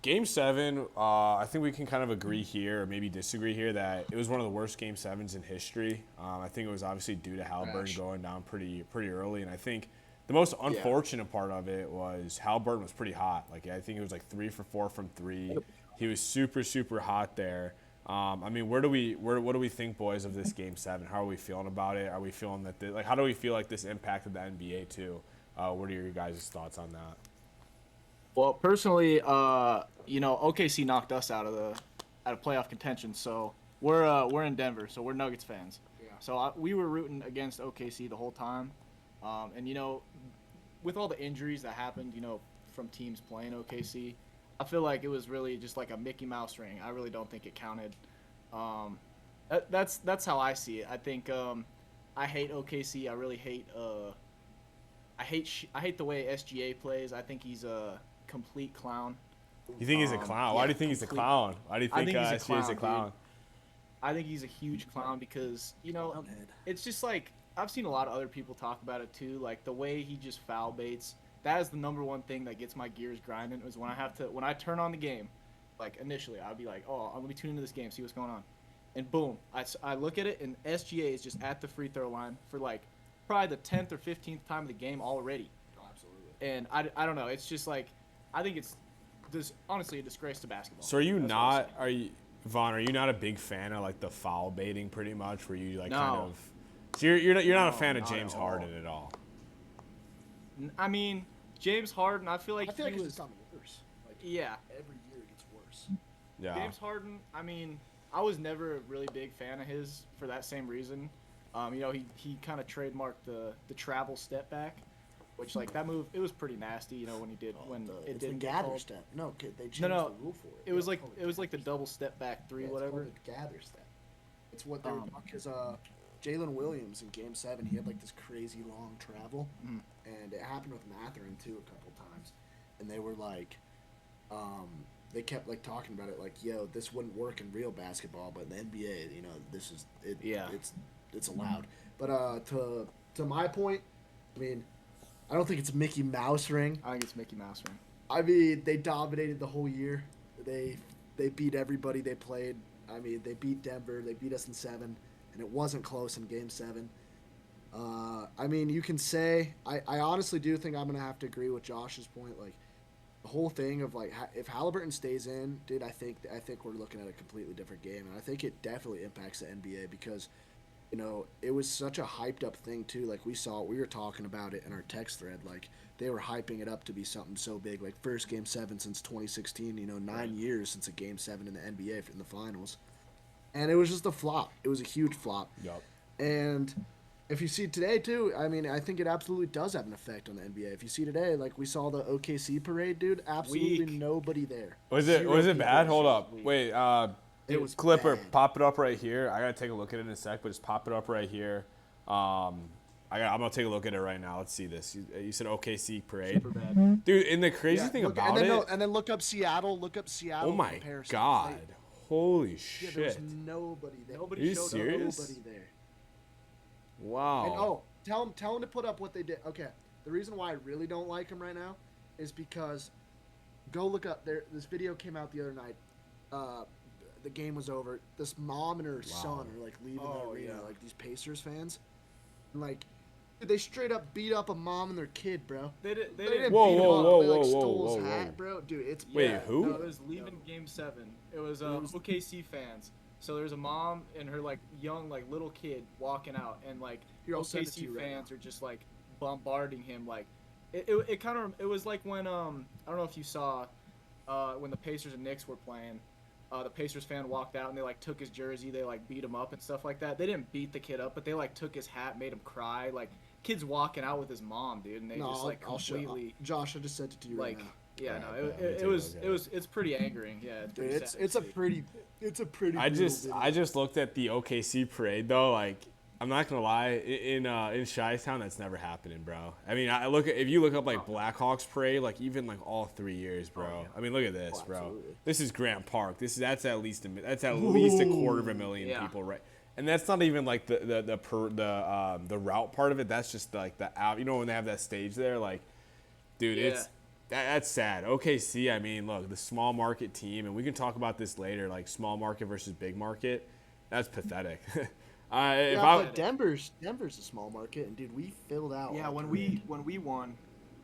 Game 7, I think we can kind of agree here, or maybe disagree here, that it was one of the worst Game 7s in history. I think it was obviously due to Halliburton going down pretty early, and I think the most unfortunate part of it was Halliburton was pretty hot. Like, I think it was like 3 for 4 from 3. He was super hot there. I mean, what do we think, boys, of this Game 7? How are we feeling about it? Are we feeling that how do we feel like this impacted the NBA too? What are your guys' thoughts on that? Well, personally, OKC knocked us out of playoff contention, so we're in Denver, so we're Nuggets fans. Yeah. So we were rooting against OKC the whole time, and with all the injuries that happened, from teams playing OKC, I feel like it was really just like a Mickey Mouse ring. I really don't think it counted. That's how I see it. I think I hate OKC. I really hate I hate the way SGA plays. I think he's a complete clown. You think he's a clown? Why do you think he's a clown? Why do you think SGA's a clown? I think he's a huge clown because, it's just like I've seen a lot of other people talk about it too. Like the way he just foul baits. That is the number one thing that gets my gears grinding is when I turn on the game, like initially I'll be like, oh, let me tune into this game, see what's going on. And boom, I look at it and SGA is just at the free throw line for like probably the 10th or 15th time of the game already. Oh, absolutely. And I don't know. It's just like I think it's honestly a disgrace to basketball. So Vaughn, are you not a big fan of like the foul baiting pretty much where you like kind of so you're not a fan of James Harden at all? I mean, James Harden, I feel like it's gotten worse. Like, yeah. Every year it gets worse. Yeah. James Harden, I mean, I was never a really big fan of his for that same reason. He kind of trademarked the travel step back, which like that move, it was pretty nasty. When he did it didn't the get gather called. step. No, they changed No, the rule for it. It was like the double step back three, whatever. It's called the gather step. It's what they were talking because Jalen Williams in Game 7, he had like this crazy long travel, and it happened with Matherin too a couple times, and they were like, they kept like talking about it like, yo, this wouldn't work in real basketball, but in the NBA, this is it. Yeah. It's allowed. But to my point, I mean, I don't think it's Mickey Mouse ring. I think it's Mickey Mouse ring. I mean, they dominated the whole year. They beat everybody they played. I mean, they beat Denver. They beat us in 7. And it wasn't close in Game 7. I mean, you can say I honestly do think I'm gonna have to agree with Josh's point. Like the whole thing of like if Halliburton stays in, dude, I think we're looking at a completely different game, and I think it definitely impacts the NBA because it was such a hyped up thing too. Like we were talking about it in our text thread. Like they were hyping it up to be something so big. Like first Game 7 since 2016. 9 years since a Game 7 in the NBA in the finals. And it was just a flop. It was a huge flop. Yep. And if you see today, too, I mean, I think it absolutely does have an effect on the NBA. If you see today, like we saw the OKC parade, dude, absolutely nobody there. Was it bad? Hold up. Wait, it was Clipper, bad. pop it up right here. I got to take a look at it in a sec, but just pop it up right here. I'm going to take a look at it right now. Let's see this. You said OKC parade. Super bad. Dude, and the crazy thing about it. And then look up Seattle. Oh, my God. Holy shit. There was nobody there. Are you serious? Nobody there. Wow. And tell him to put up what they did. Okay, the reason why I really don't like him right now is because go look up there. This video came out the other night. The game was over. This mom and her son are like leaving the arena, like these Pacers fans. And like they straight up beat up a mom and their kid, bro. They didn't beat him whoa, up. They like whoa, stole whoa, his whoa. hat, bro. Dude, it's Wait, bad. who? No, it was leaving Game 7. It was OKC fans. So there's a mom and her like young like little kid walking out, and like Here, I'll send it to OKC you right fans are just like bombarding him. Like it was like when I don't know if you saw when the Pacers and Knicks were playing. The Pacers fan walked out and they like took his jersey, they like beat him up and stuff like that. They didn't beat the kid up, but they like took his hat, made him cry. Like kid's walking out with his mom, dude, and they just like completely. Josh, I just sent it to you right now. Yeah, no, it's pretty angering. Yeah, Dude, it's a pretty. I just looked at the OKC parade though. Like I'm not gonna lie, in Chi-Town that's never happening, bro. I mean, if you look up like Blackhawks parade, like even like all 3 years, bro. Oh, yeah. I mean, look at this, bro. Absolutely. This is Grant Park. That's at least a 250,000 people, right? And that's not even like the route part of it. That's just like the out. When they have that stage there, like, dude, that's sad. OKC, I mean, look, the small market team, and we can talk about this later, like small market versus big market. That's pathetic. But Denver's a small market, and dude, we filled out. Yeah, when we won,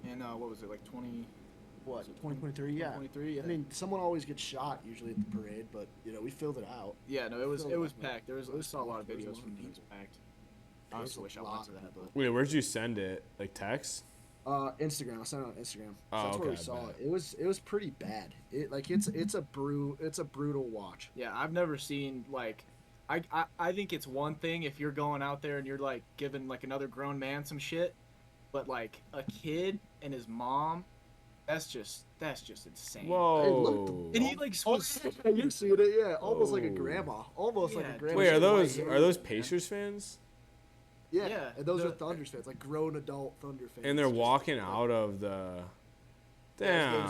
in what was it, like 2023? Yeah. 2023. Yeah. I mean, someone always gets shot usually at the parade, but we filled it out. Yeah, no, it was packed. I saw a lot of videos from teams packed. I just wish I went to that. But. Wait, where'd you send it? Like text? Instagram. I sent it on Instagram. Oh, that's okay, where we saw it. It was pretty bad. It's a brutal watch. Yeah, I've never seen like. I think it's one thing if you're going out there and you're like giving like another grown man some shit, but like a kid and his mom, that's just insane. Whoa! And he like you see it? Yeah, almost like a grandma. Almost like a grandma. Wait, are those Pacers fans? Yeah, and those are Thunders fans, like grown adult Thunder fans. And they're walking out of the. Damn,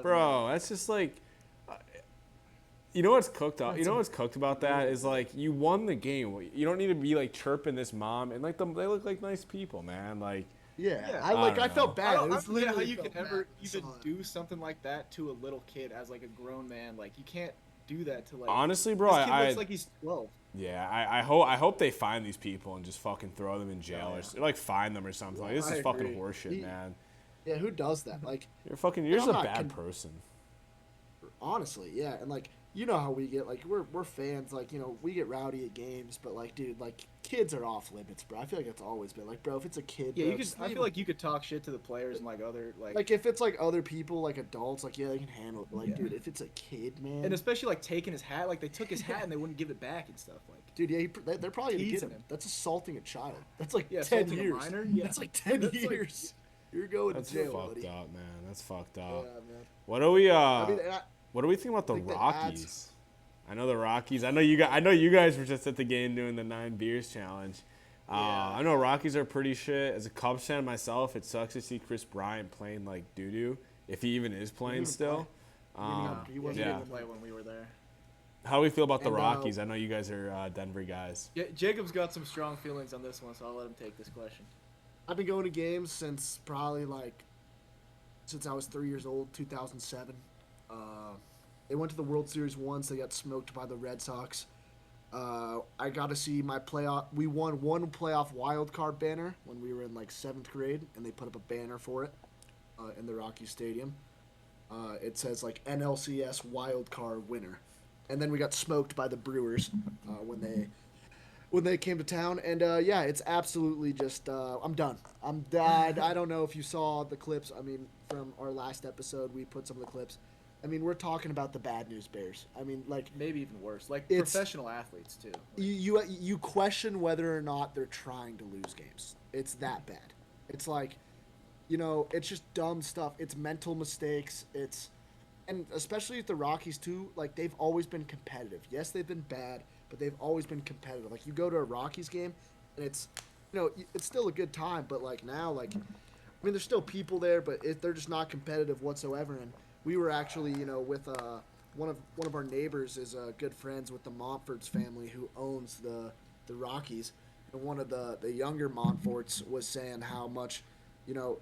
bro, that's just like. You know what's cooked up? You know what's cooked about that is like you won the game. You don't need to be like chirping this mom and like they look like nice people, man. Like I felt bad. I don't know how you can ever even do something like that to a little kid as like a grown man. Like you can't do that to like. Honestly, bro, this kid looks like he's 12. Yeah, I hope they find these people and just fucking throw them in jail or like fine them or something. Like this is fucking horseshit, man. Yeah, who does that? Like you're just a bad person. Honestly, yeah, and like. You know how we get, like, we're fans, like, we get rowdy at games, but, like, dude, like, kids are off limits, bro. I feel like it's always been, like, bro, if it's a kid, yeah, bro, I feel like you could talk shit to the players and, like, other, like... Like, if it's, like, other people, like, adults, like, yeah, they can handle it, but, like, dude, if it's a kid, man... And especially, like, taking his hat, like, they took his hat and they wouldn't give it back and stuff, like... Dude, yeah, they're probably gonna get him. That's assaulting a child. That's, like, 10 assaulting years. A minor? Yeah. That's, like, 10 years. You're going to jail, fucked buddy. up, man. That's fucked up. Yeah, man. What do we, what do we think about the Rockies? I know the Rockies. I know you guys were just at the game doing the 9 beers challenge. I know Rockies are pretty shit. As a Cubs fan myself, it sucks to see Chris Bryant playing like doo-doo, if he even is playing still. He didn't play when we were there. How do we feel about the Rockies? I know you guys are Denver guys. Yeah, Jacob's got some strong feelings on this one, so I'll let him take this question. I've been going to games since probably since I was 3 years old, 2007. They went to the World Series once. They got smoked by the Red Sox. I got to see my playoff. We won one playoff wild card banner when we were in like 7th grade, and they put up a banner for it in the Rocky Stadium. It says like NLCS wild card winner, and then we got smoked by the Brewers when they came to town. And it's absolutely just I'm done. I'm done. I don't know if you saw the clips. I mean, from our last episode, we put some of the clips. I mean, we're talking about the bad news bears. I mean, like maybe even worse, like professional athletes too. Like, you question whether or not they're trying to lose games. It's that bad. It's like, it's just dumb stuff. It's mental mistakes. And especially at the Rockies too. Like they've always been competitive. Yes, they've been bad, but they've always been competitive. Like you go to a Rockies game, and it's, it's still a good time. But like now, like, I mean, there's still people there, but they're just not competitive whatsoever. And we were actually, with one of our neighbors is good friends with the Montfort's family who owns the Rockies, and one of the younger Montforts was saying how much,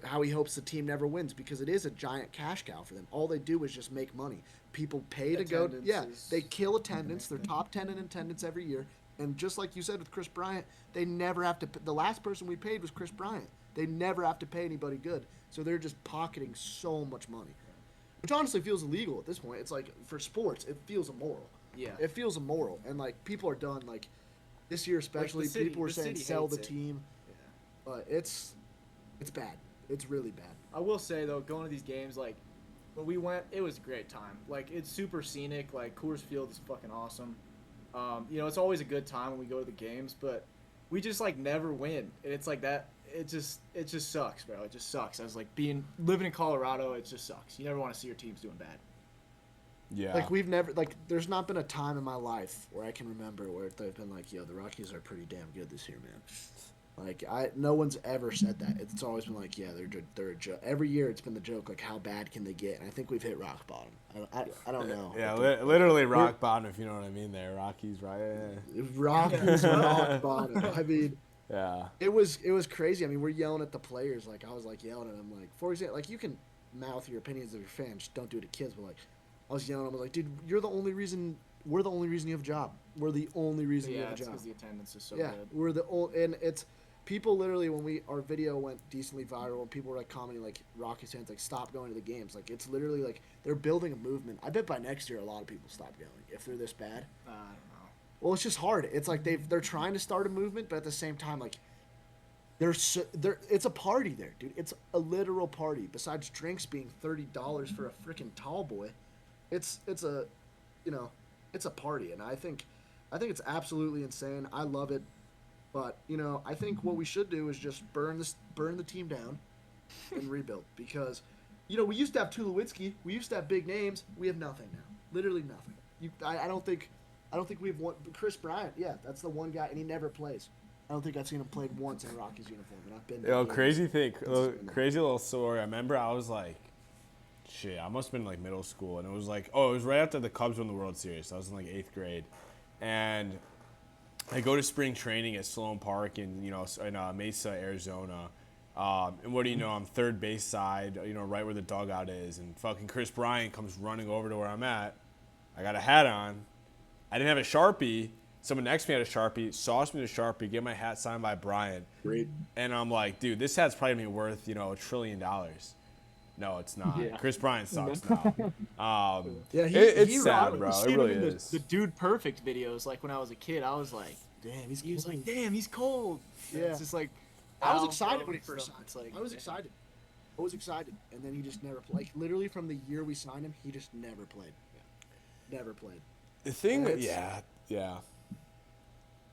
how he hopes the team never wins because it is a giant cash cow for them. All they do is just make money. People pay to go. Yeah, they kill attendance. They're top 10 in attendance every year, and just like you said with Chris Bryant, they never have to. The last person we paid was Chris Bryant. They never have to pay anybody good, so they're just pocketing so much money. Which honestly feels illegal at this point. It's like, for sports, it feels immoral. Yeah. It feels immoral. And, like, people are done. Like, this year especially, like people were saying sell the it. team. Yeah. But it's bad. It's really bad. I will say, though, going to these games, like, when we went, it was a great time. Like, it's super scenic. Like, Coors Field is fucking awesome. It's always a good time when we go to the games, but we just, like, never win. And it's like that. It just sucks, bro. It just sucks. I was like living in Colorado. It just sucks. You never want to see your teams doing bad. Yeah. Like there's not been a time in my life where I can remember where they've been like, yo, the Rockies are pretty damn good this year, man. Like no one's ever said that. It's always been like, yeah, they're a joke. Every year it's been the joke, like how bad can they get? And I think we've hit rock bottom. I don't know. Yeah, literally rock bottom, if you know what I mean. There, Rockies, right? Yeah. Rockies rock bottom. I mean. Yeah. It was crazy. I mean, we're yelling at the players. Like I was like yelling at them. Like, for example, like you can mouth your opinions of your fans. Just don't do it to kids. But like, I was yelling. I was like, dude, you're the only reason. We're the only reason you have a job. We're the only reason you have a job. because the attendance is so Yeah, good. we're the only, and it's people literally when our video went decently viral and people were like commenting like Rockies fans like stop going to the games. Like it's literally like they're building a movement. I bet by next year a lot of people stop going if they're this bad. I don't know. Well, it's just hard. It's like they're trying to start a movement, but at the same time like it's a party there, dude. It's a literal party. Besides drinks being $30 for a freaking tall boy, it's a, it's a party, and I think it's absolutely insane. I love it, but I think what we should do is just burn the team down, and rebuild because, we used to have Tulowitzki, we used to have big names. We have nothing now, literally nothing. I don't think we have one. Chris Bryant, yeah, that's the one guy, and he never plays. I don't think I've seen him played once in a Rockies uniform, and I've been. Crazy little story. I remember I was like, shit, I must have been like middle school, and it was like, it was right after the Cubs won the World Series. I was in like 8th grade, and I go to spring training at Sloan Park in Mesa, Arizona. And what do you know? I'm third base side, right where the dugout is, and fucking Chris Bryant comes running over to where I'm at. I got a hat on. I didn't have a Sharpie. Someone next to me had a Sharpie, sauced me the Sharpie, get my hat signed by Bryant. Great. And I'm like, dude, this hat's probably going to be worth, $1 trillion. No, it's not. Yeah. Chris Bryant sucks now. Yeah, it's sad, bro. It really is. The Dude Perfect videos, like when I was a kid, I was like, Damn, he was like, damn, he's cold. Yeah. It's just like, I was Al excited when he Gross first stuff. signed. It's like, I was excited. And then he just never played. Like literally from the year we signed him, he just never played. Never played. The thing, And yeah.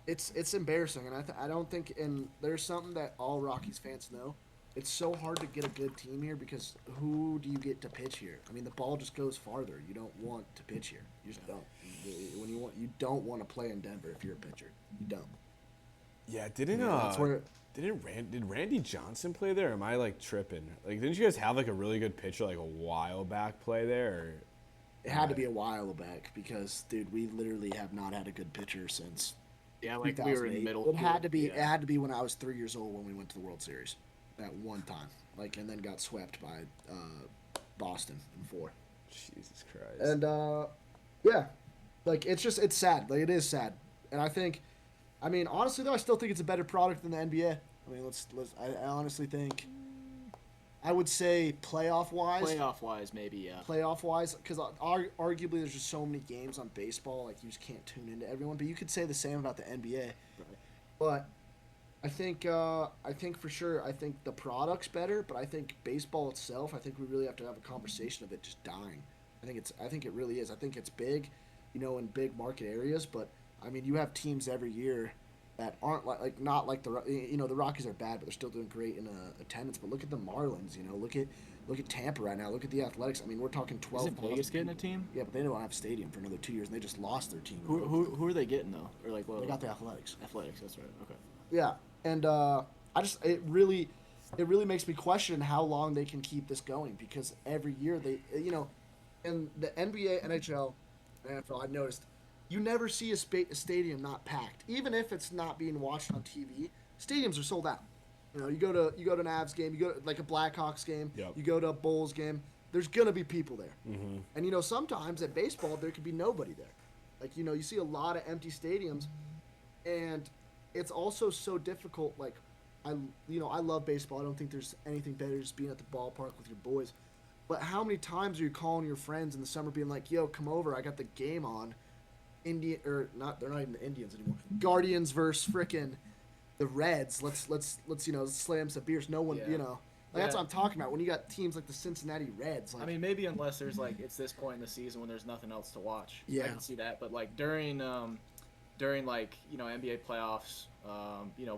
It's embarrassing, and I don't think. And there's something that all Rockies fans know. It's so hard to get a good team here because who do you get to pitch here? I mean, the ball just goes farther. You don't want to pitch here. You just don't. You don't want to play in Denver if you're a pitcher. You don't. Yeah, did Randy Johnson play there? Or am I like tripping? Like, didn't you guys have like a really good pitcher like a while back play there? Or? It had to be a while back because, dude, we literally have not had a good pitcher since. yeah, like we were in 2008. middle. It had to be. Yeah. It had to be when I was 3 years old when we went to the World Series, that one time. Like, and then got swept by Boston in 4. Jesus Christ. And yeah, like it's sad. Like it is sad. And I mean, honestly though, I still think it's a better product than the NBA. I mean, I honestly think. I would say playoff wise, Maybe, yeah. Playoff wise, because arguably there's just so many games on baseball, like you just can't tune into everyone. But you could say the same about the NBA. Right. But I think for sure, I think the product's better. But I think baseball itself, I think we really have to have a conversation of it just dying. I think it really is. I think it's big, in big market areas. But I mean, you have teams every year that aren't not like the Rockies are bad, but they're still doing great in attendance. But look at the Marlins, look at Tampa right now. Look at the Athletics. I mean, we're talking 12. Isn't Vegas getting a team? Yeah, but they don't have a stadium for another 2 years, and they just lost their team. Who are they getting though? Or like, well, They got the Athletics. Athletics. That's right. Okay. Yeah, and it really makes me question how long they can keep this going because every year they in the NBA, NHL, NFL, I've noticed. You never see a stadium not packed, even if it's not being watched on TV. Stadiums are sold out. You go to an Avs game, you go to, like a Blackhawks game, Yep. you go to a Bulls game. There's gonna be people there, Mm-hmm. and sometimes at baseball there could be nobody there. Like you see a lot of empty stadiums, and it's also so difficult. Like I love baseball. I don't think there's anything better than just being at the ballpark with your boys. But how many times are you calling your friends in the summer, being like, "Yo, come over. I got the game on." They're not even the Indians anymore. Guardians versus frickin' the Reds. Let's slam some beers. No one, Yeah. that's Yeah. what I'm talking about. When you got teams like the Cincinnati Reds, like I mean, maybe unless there's like it's this point in the season when there's nothing else to watch. Yeah. I can see that. But like during like NBA playoffs,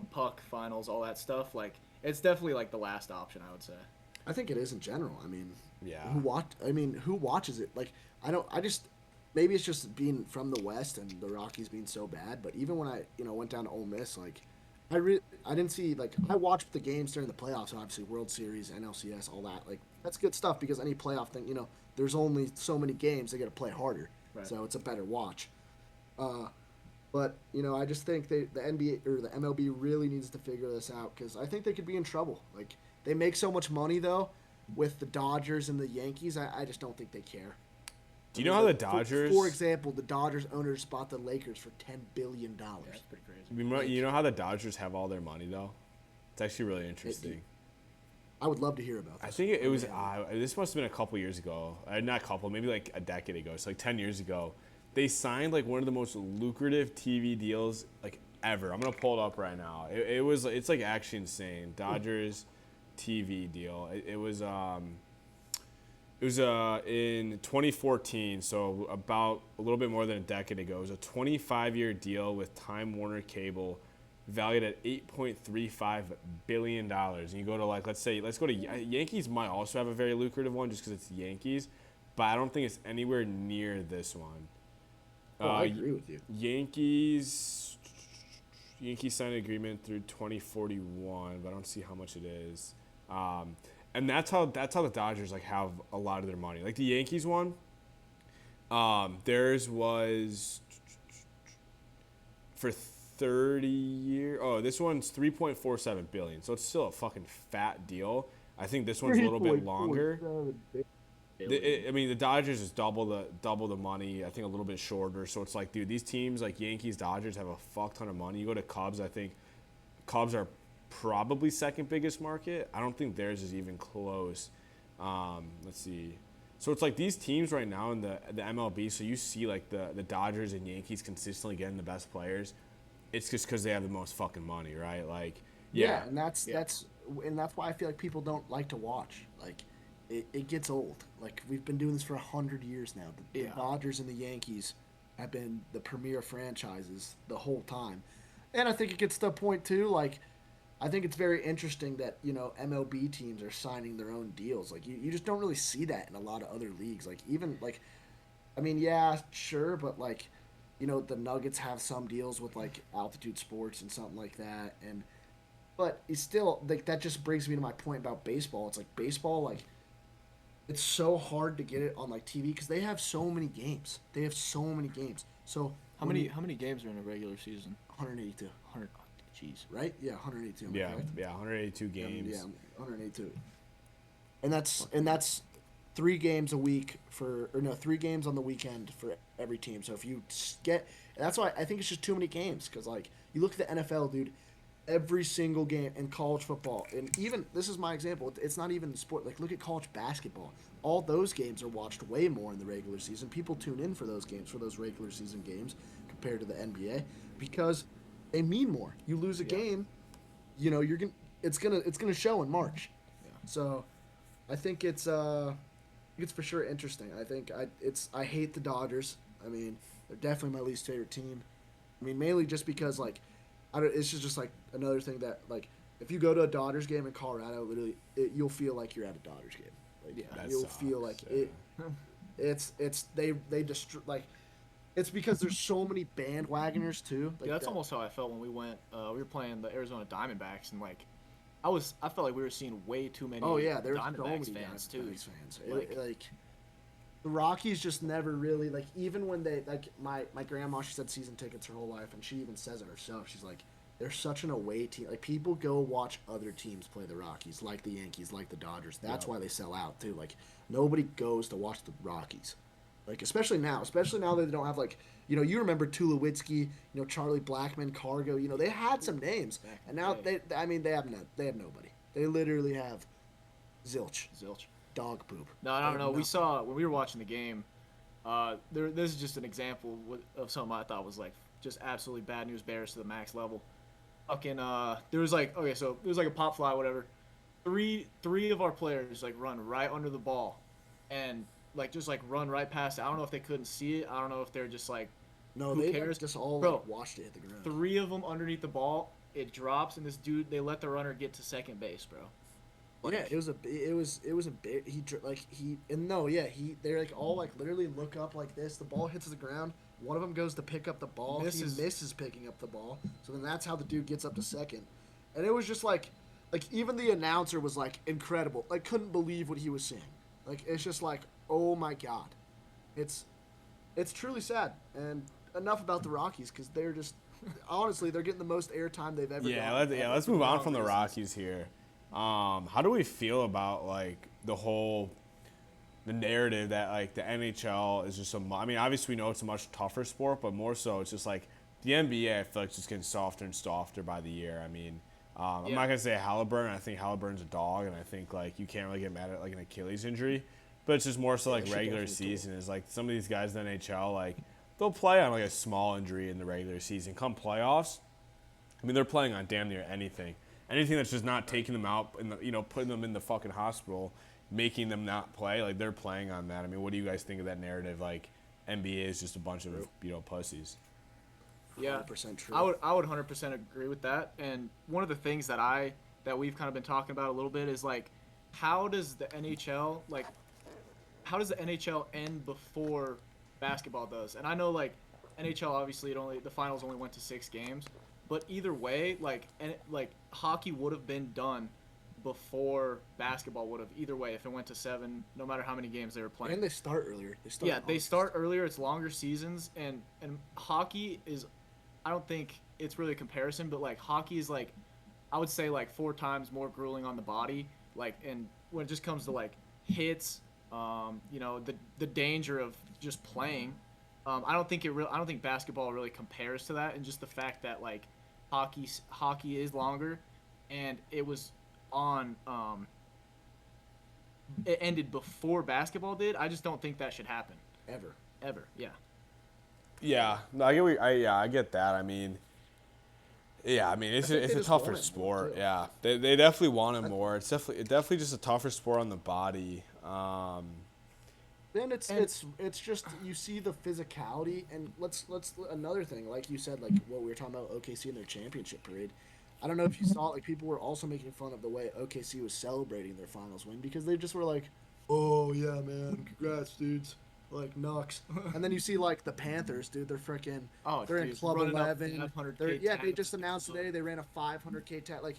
puck finals, all that stuff, like it's definitely like the last option, I would say. I think it is in general. I mean, Yeah. who watches it? Like maybe it's just being from the West and the Rockies being so bad. But even when I went down to Ole Miss, like I didn't see I watched the games during the playoffs, obviously World Series, NLCS, all that. Like that's good stuff because any playoff thing, there's only so many games they got to play harder, Right. so it's a better watch. But I just think the NBA or the MLB really needs to figure this out because I think they could be in trouble. Like they make so much money though with the Dodgers and the Yankees, I just don't think they care. Do you know how the Dodgers? For example, the Dodgers owners bought the Lakers for $10 billion. Yeah, that's pretty crazy. You know how the Dodgers have all their money though? It's actually really interesting. I would love to hear about this. I think it was this must have been a couple years ago. Not a couple, maybe like a decade ago. So like 10 years ago, they signed like one of the most lucrative TV deals like ever. I'm gonna pull it up right now. It's like actually insane. Dodgers TV deal. It was in 2014, so about a little bit more than a decade ago. It was a 25-year deal with Time Warner Cable, valued at $8.35 billion. And you go to let's go to Yankees. Might also have a very lucrative one just because it's Yankees, but I don't think it's anywhere near this one. I agree with you. Yankees signed an agreement through 2041, but I don't see how much it is. And that's how the Dodgers have a lot of their money. Like the Yankees one, theirs was for 30 years. Oh, this one's $3.47 billion. So it's still a fucking fat deal. I think this one's a little bit longer. The Dodgers is double the money. I think a little bit shorter. So it's like, dude, these teams like Yankees, Dodgers have a fuck ton of money. You go to Cubs, I think Cubs are probably second biggest market. I don't think theirs is even close. Let's see. So it's like these teams right now in the MLB. So you see like the Dodgers and Yankees consistently getting the best players. It's just because they have the most fucking money, right? Like, yeah, and that's why I feel like people don't like to watch. Like, it gets old. Like we've been doing this for 100 years now. The Dodgers and the Yankees have been the premier franchises the whole time, and I think it gets to a point too. Like, I think it's very interesting that MLB teams are signing their own deals. Like you just don't really see that in a lot of other leagues. Like even like, I mean, yeah, sure, but like, the Nuggets have some deals with like Altitude Sports and something like that, but it's still like that just brings me to my point about baseball. It's like baseball, like it's so hard to get it on like TV because they have so many games. They have so many games. So how many games are in a regular season? 182. 100. Jeez. Right? Yeah, 182. Yeah, 182 games. Yeah, 182. And that's 3 games a week 3 games on the weekend for every team. So if you that's why I think it's just too many games because like you look at the NFL, dude, every single game in college football, and even this is my example. It's not even the sport. Like look at college basketball. All those games are watched way more in the regular season. People tune in for those games, for those regular season games, compared to the NBA, because they mean more. You lose a game, it's gonna show in March. Yeah. So, I think it's for sure interesting. I hate the Dodgers. I mean, they're definitely my least favorite team. I mean, mainly just because like, it's just like another thing that like if you go to a Dodgers game in Colorado, literally you'll feel like you're at a Dodgers game. Like you'll feel like it. They destroy like. It's because there's so many bandwagoners too. Like that's almost how I felt when we went. We were playing the Arizona Diamondbacks, and like, I felt like we were seeing way too many. Oh yeah, there's Diamondbacks so many fans Diamondbacks too. Fans. Like the Rockies just never really like. Even when they like my grandma, she said season tickets her whole life, and she even says it herself. She's like, they're such an away team. Like people go watch other teams play the Rockies, like the Yankees, like the Dodgers. That's why they sell out too. Like nobody goes to watch the Rockies. Like especially now that they don't have like you remember Tulowitzki, Charlie Blackmon, Cargo, they had some names, and now they have nobody. They literally have zilch dog poop. No, I don't know. We saw when we were watching the game. This is just an example of something I thought was like just absolutely bad news bears to the max level. Fucking there was like so it was like a pop fly whatever. Three of our players like run right under the ball, and like just like run right past it. I don't know if they couldn't see it. I don't know if they're just like who cares? Just all Bro, watched it hit the ground. 3 of them underneath the ball. It drops, and this dude they let the runner get to second base, bro. Like, yeah, it was a bit. They're like all like literally look up like this. The ball hits the ground. One of them goes to pick up the ball. He misses picking up the ball. So then that's how the dude gets up to second. And it was just like even the announcer was like incredible. Like couldn't believe what he was seeing. Like it's just like, oh my god, it's truly sad. And enough about the Rockies because they're just honestly they're getting the most airtime they've ever. Let's move on from the Rockies here. How do we feel about like the narrative that like the NHL is just I mean, obviously we know it's a much tougher sport, but more so it's just like the NBA. I feel like it's just getting softer and softer by the year. I mean, I'm not gonna say Halliburton. I think Halliburton's a dog, and I think like you can't really get mad at like an Achilles injury, but it's just more so like regular season is like some of these guys in the NHL like they'll play on like a small injury in the regular season. Come playoffs, I mean they're playing on damn near anything. Anything that's just not taking them out and putting them in the fucking hospital, making them not play, like they're playing on that. I mean, what do you guys think of that narrative? Like NBA is just a bunch of pussies. Yeah, 100% true. I would 100% agree with that. And one of the things that we've kind of been talking about a little bit is like, how does the NHL end before basketball does? And I know like NHL obviously the finals only went to 6 games, but either way, like hockey would have been done before basketball would have. Either way, if it went to 7, no matter how many games they were playing. And they start earlier. They start earlier. It's longer seasons, and hockey is, I don't think it's really a comparison, but like hockey is like, I would say like 4 times more grueling on the body. Like, and when it just comes to like hits, the danger of just playing. I don't think basketball really compares to that, and just the fact that like hockey is longer, and it was on it ended before basketball did. I just don't think that should happen ever. Yeah, no, I get that. I mean, it's a tougher sport. Yeah, they definitely want it more. It's definitely just a tougher sport on the body. Then it's just you see the physicality, and let's another thing, like you said, like what we were talking about OKC in their championship parade. I don't know if you saw it, like people were also making fun of the way OKC was celebrating their finals win because they just were like, "Oh yeah, man, congrats, dudes!" Like Nux. And then you see like the Panthers, dude. They're freaking. Oh, they're in Club 11. They just announced so. today they ran a 500K tag. Like,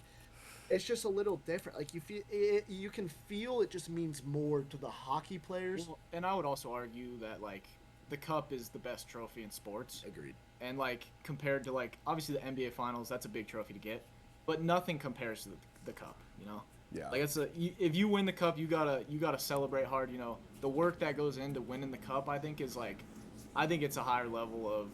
it's just a little different. Like you can feel it just means more to the hockey players. Well, and I would also argue that like the cup is the best trophy in sports. Agreed. And like compared to like obviously the NBA finals, that's a big trophy to get, but nothing compares to the cup. Yeah. Like if you win the cup, you gotta celebrate hard. The work that goes into winning the cup, I think it's a higher level of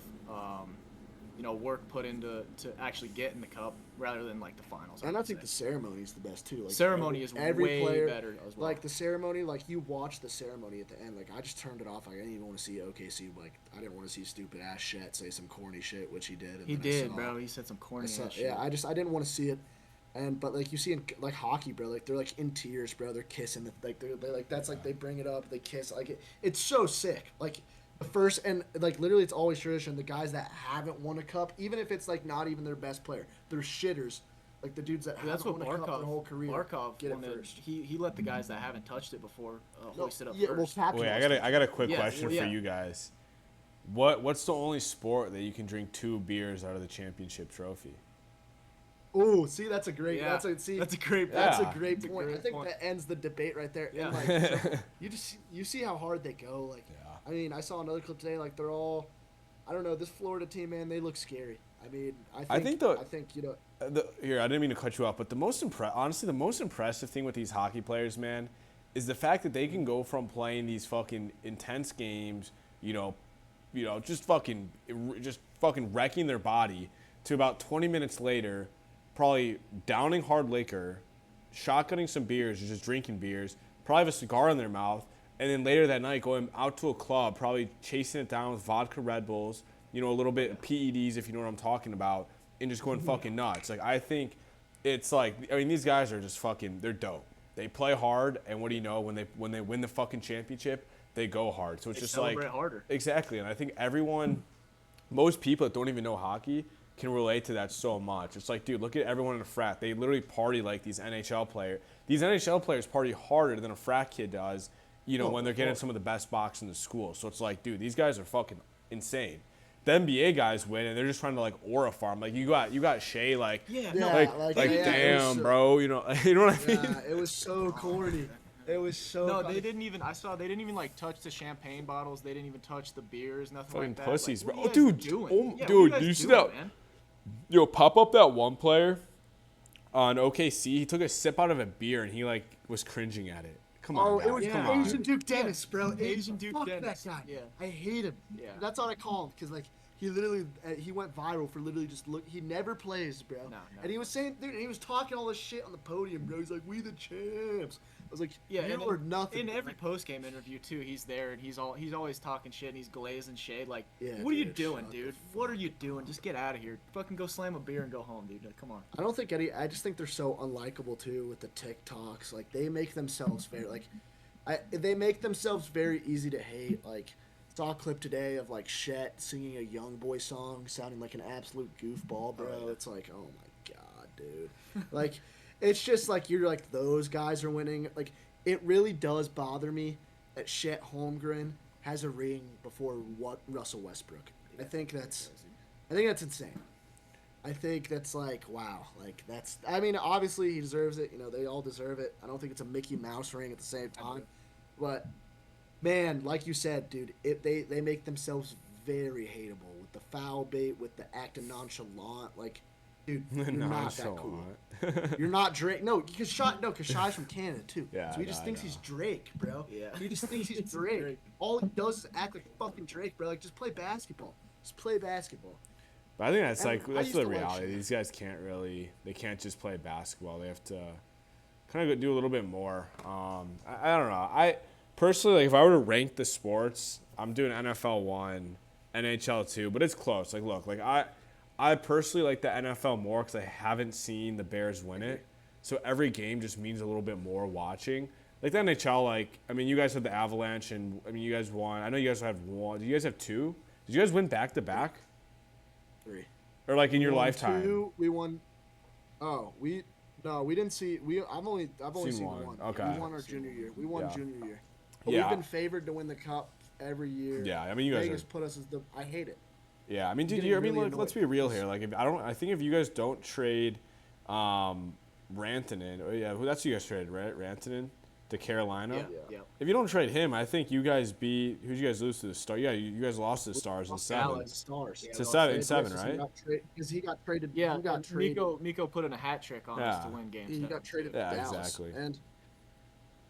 work put into to actually get in the cup rather than like the finals. And I think the ceremony is the best too. Like ceremony is way player, better as well. Like the ceremony, like you watch the ceremony at the end. Like I just turned it off. Like I didn't even want to see OKC. Like I didn't want to see stupid ass Shet say some corny shit, which he did. He did, bro. He said some corny ass shit. Yeah, I didn't want to see it. But like you see in like hockey, bro, like they're like in tears, bro. They're kissing, they're like that's like they bring it up, they kiss, like it's so sick. Like the first and like literally, it's always tradition. The guys that haven't won a cup, even if it's like not even their best player, they're shitters. Like the dudes that haven't won a cup their whole career. Barkov get it first. He let the guys that haven't touched it before hoist it up first. Wait, I got a quick question for you guys. What's the only sport that you can drink 2 beers out of the championship trophy? Oh, see, that's a great. Yeah. That's a great. That's a great point. I think that ends the debate right there. Yeah. And like, you see how hard they go. Like, I mean, I saw another clip today. Like, they're all, I don't know, this Florida team, man, they look scary. I mean, I think here, I didn't mean to cut you off, but the most impressive thing with these hockey players, man, is the fact that they can go from playing these fucking intense games, just fucking wrecking their body, to about 20 minutes later, probably downing hard liquor, shotgunning some beers, or just drinking beers, probably have a cigar in their mouth, and then later that night going out to a club, probably chasing it down with vodka Red Bulls, a little bit of PEDs if you know what I'm talking about, and just going fucking nuts. Like, I think it's like, I mean, these guys are just fucking, they're dope. They play hard, and what do you know, when they win the fucking championship, they go hard. So it's just like, harder. Exactly, and I think most people that don't even know hockey can relate to that so much. It's like, dude, look at everyone in a frat. They literally party like these NHL players. These NHL players party harder than a frat kid does, when they're getting some of the best box in the school. So it's like, dude, these guys are fucking insane. The NBA guys win, and they're just trying to like aura farm. Like you got Shea, like damn, bro, you know what I mean? Yeah, it was so corny. It was so. No, they didn't even. I saw they didn't even like touch the champagne bottles. They didn't even touch the beers. Nothing fucking like that. Pussies, like, bro. Oh, dude, do do you see that? man? Yo, pop up that one player on OKC. He took a sip out of a beer and he like was cringing at it. Come on, guys. It was Come Asian on. Duke Dennis, bro. Asian Duke Fuck Dennis. that guy. Yeah. I hate him. Yeah. That's what I call him because like he literally he went viral for literally just look. He never plays, bro. No. And he was saying, dude, and he was talking all this shit on the podium, bro. He's like, "We the champs." I was like, Yeah, "You or nothing." In every post game interview too, he's there and he's always talking shit and he's glazing shade. Like, Yeah, what are you dude, doing, shut dude? the What are you doing? Just get out of here. Fucking go slam a beer and go home, dude. Like, come on. I don't think any. I just think they're so unlikable too with the TikToks. Like they make themselves very they make themselves very easy to hate. Like saw a clip today of like Shet singing a Young Boy song, sounding like an absolute goofball, bro. Oh, yeah. It's like, oh my god, dude. Like it's just like you're like those guys are winning. Like it really does bother me that Shet Holmgren has a ring before what Russell Westbrook. I think that's insane. I think that's like, wow. Like, that's, I mean, obviously he deserves it. You know, they all deserve it. I don't think it's a Mickey Mouse ring at the same time. But, man, like you said, dude, they make themselves very hateable with the foul bait, with the acting nonchalant. Like, dude, you're not that cool. You're not Drake. No, because Shai's from Canada, too. Yeah, so he just thinks he's Drake, bro. Yeah. He just thinks he's Drake. All he does is act like fucking Drake, bro. Like, just play basketball. Just play basketball. But I think that's And like I that's used the to like reality. Shaq. These guys they can't just play basketball. They have to kind of do a little bit more. I don't know. I personally, like, if I were to rank the sports, I'm doing NFL 1, NHL 2, but it's close. Like, look, like I personally like the NFL more because I haven't seen the Bears win it. So every game just means a little bit more watching. Like the NHL, like, I mean, you guys had the Avalanche, and I mean, you guys won. I know you guys have one. Do you guys have two? Did you guys win back to back? 3. Or like in your We won lifetime? 2, we won. Oh, we didn't see. I've only seen one. Okay. We won our junior year. We won Yeah. junior year. But Yeah. we've been favored to win the cup every year. Yeah, I mean, you guys Vegas are. put us as the. I hate it. Yeah, I mean, dude, getting I mean, really like, let's be annoyed. real here. Like, I think if you guys don't trade, Rantanen, that's who you guys traded, right? Rantanen to Carolina. Yeah. If you don't trade him, I think you guys beat. Who'd you guys lose to the Stars? Yeah, you guys lost to the Stars in seven. Dallas. Stars. Yeah, To well, seven, right? Because he got traded. Yeah, he got and traded. Miko put in a hat trick on us to Yeah. win games. He got traded Yeah, to Dallas. exactly. And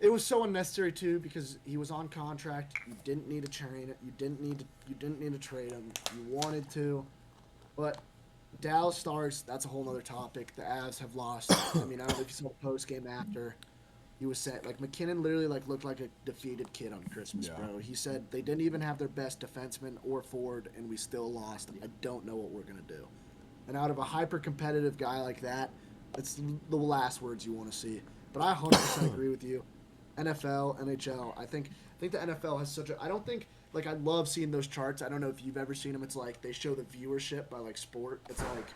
it was so unnecessary too because he was on contract. You didn't need to train it. You didn't need to trade him. You wanted to, but Dallas Stars. That's a whole other topic. The Avs have lost. I mean, I don't know if you saw the post game after. He was saying like McKinnon literally like looked like a defeated kid on Christmas, Yeah. bro. He said they didn't even have their best defenseman or forward, and we still lost. I don't know what we're gonna do. And out of a hyper competitive guy like that, that's the last words you want to see. But I 100% agree with you. NFL, NHL. I think the NFL has such a. I don't think like I love seeing those charts. I don't know if you've ever seen them. It's like they show the viewership by like sport. It's like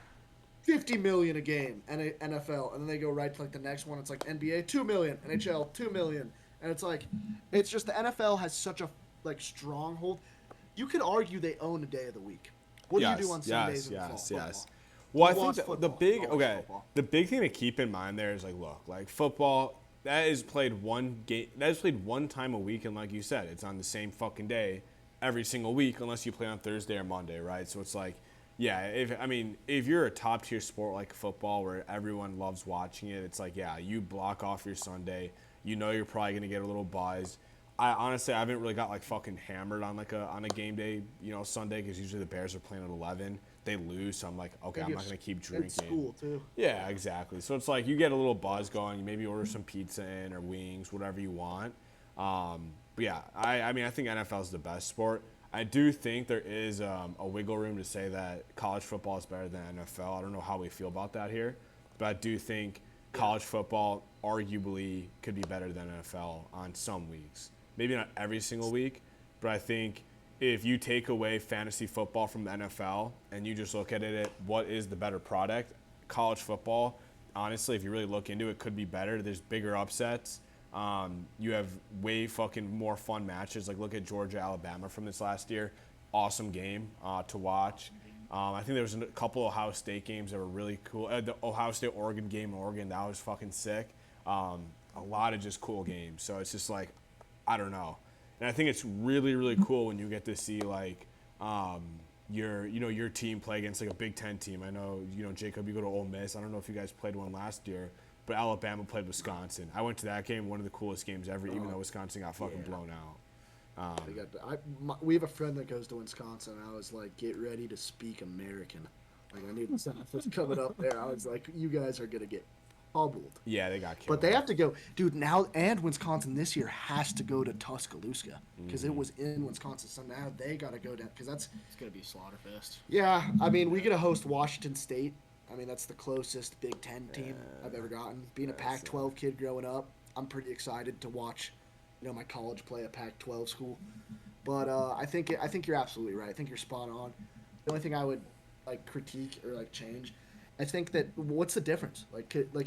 50 million a game, NFL, and then they go right to like the next one. It's like NBA 2 million, NHL 2 million, and it's like, it's just the NFL has such a like stronghold. You could argue they own a day of the week. What do you do on Sundays in yes. football? Well, I Watch think the football, big college football. the big thing to keep in mind there is like, look, like football that is played one game that is played one time a week, and like you said, it's on the same fucking day every single week unless you play on Thursday or Monday, right? So it's like, yeah, if you're a top tier sport like football where everyone loves watching it, it's like, yeah, you block off your Sunday, you know you're probably gonna get a little buzz. I honestly haven't really got like fucking hammered on a game day, Sunday, because usually the Bears are playing at 11. They lose, so I'm like, okay, I'm not gonna keep drinking. It's school too. Yeah, exactly. So it's like you get a little buzz going. You maybe order some pizza in or wings, whatever you want. But yeah, I mean, I think NFL is the best sport. I do think there is a wiggle room to say that college football is better than NFL. I don't know how we feel about that here, but I do think college football arguably could be better than NFL on some weeks. Maybe not every single week, but I think if you take away fantasy football from the NFL and you just look at it, what is the better product? College football, honestly, if you really look into it, could be better. There's bigger upsets. You have way fucking more fun matches. Like look at Georgia, Alabama from this last year. Awesome game to watch. I think there was a couple Ohio State games that were really cool. The Ohio State Oregon game in Oregon, that was fucking sick. A lot of just cool games. So it's just like, I don't know. And I think it's really, really cool when you get to see like your team play against like a Big Ten team. I know, Jacob, you go to Ole Miss. I don't know if you guys played one last year, but Alabama played Wisconsin. I went to that game, one of the coolest games ever, even though Wisconsin got fucking blown out. We have a friend that goes to Wisconsin. And I was like, get ready to speak American. Like, I knew the South was coming up there. I was like, you guys are gonna get pummeled. Yeah, they got killed. But they have to go, dude. Now, and Wisconsin this year has to go to Tuscaloosa because it was in Wisconsin. So now they got to go down because it's gonna be a slaughter fest. Yeah, I mean, we get to host Washington State. I mean, that's the closest Big Ten team I've ever gotten. Being a Pac-12 kid growing up, I'm pretty excited to watch, my college play a Pac-12 school. But I think you're absolutely right. I think you're spot on. The only thing I would critique or change, I think that what's the difference?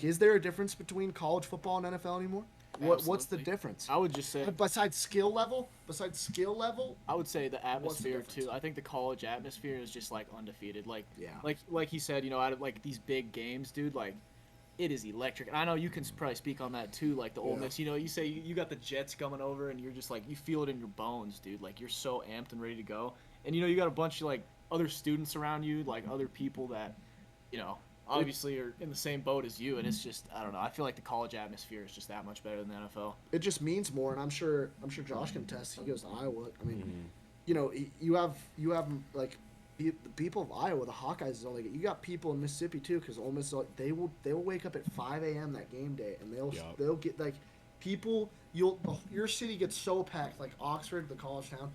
Is there a difference between college football and NFL anymore? What's the difference? I would just say besides skill level, I would say the atmosphere too. I think the college atmosphere is just undefeated. Like he said, out of these big games, dude, it is electric. And I know you can probably speak on that too, the Ole Miss. You say you got the Jets coming over, and you're just you feel it in your bones, dude. You're so amped and ready to go. And you got a bunch of other students around you, other people that, obviously are in the same boat as you, and it's just, I don't know. I feel like the college atmosphere is just that much better than the NFL. It just means more, and I'm sure Josh can attest. He goes to Iowa. I mean, you have the people of Iowa, the Hawkeyes is only. You got people in Mississippi too, because Ole Miss they will wake up at 5 a.m. that game day, and they'll get people. Your city gets so packed, Oxford, the college town,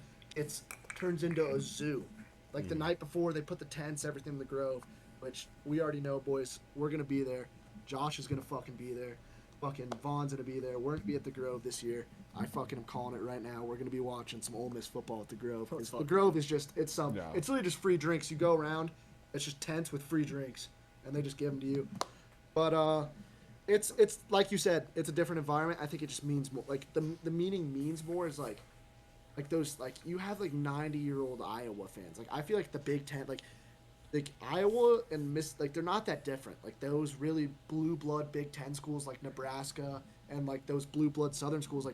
turns into a zoo. The night before, they put the tents, everything in the Grove. Which we already know, boys. We're going to be there. Josh is going to fucking be there. Fucking Vaughn's going to be there. We're going to be at the Grove this year. I fucking am calling it right now. We're going to be watching some Ole Miss football at the Grove. The Grove is just, it's literally just free drinks. You go around, it's just tents with free drinks, and they just give them to you. But it's like you said, it's a different environment. I think it just means more. The meaning means more is those, you have 90-year-old Iowa fans. I feel like the Big Ten, Iowa and they're not that different. Those really blue blood Big Ten schools like Nebraska and those blue blood Southern schools,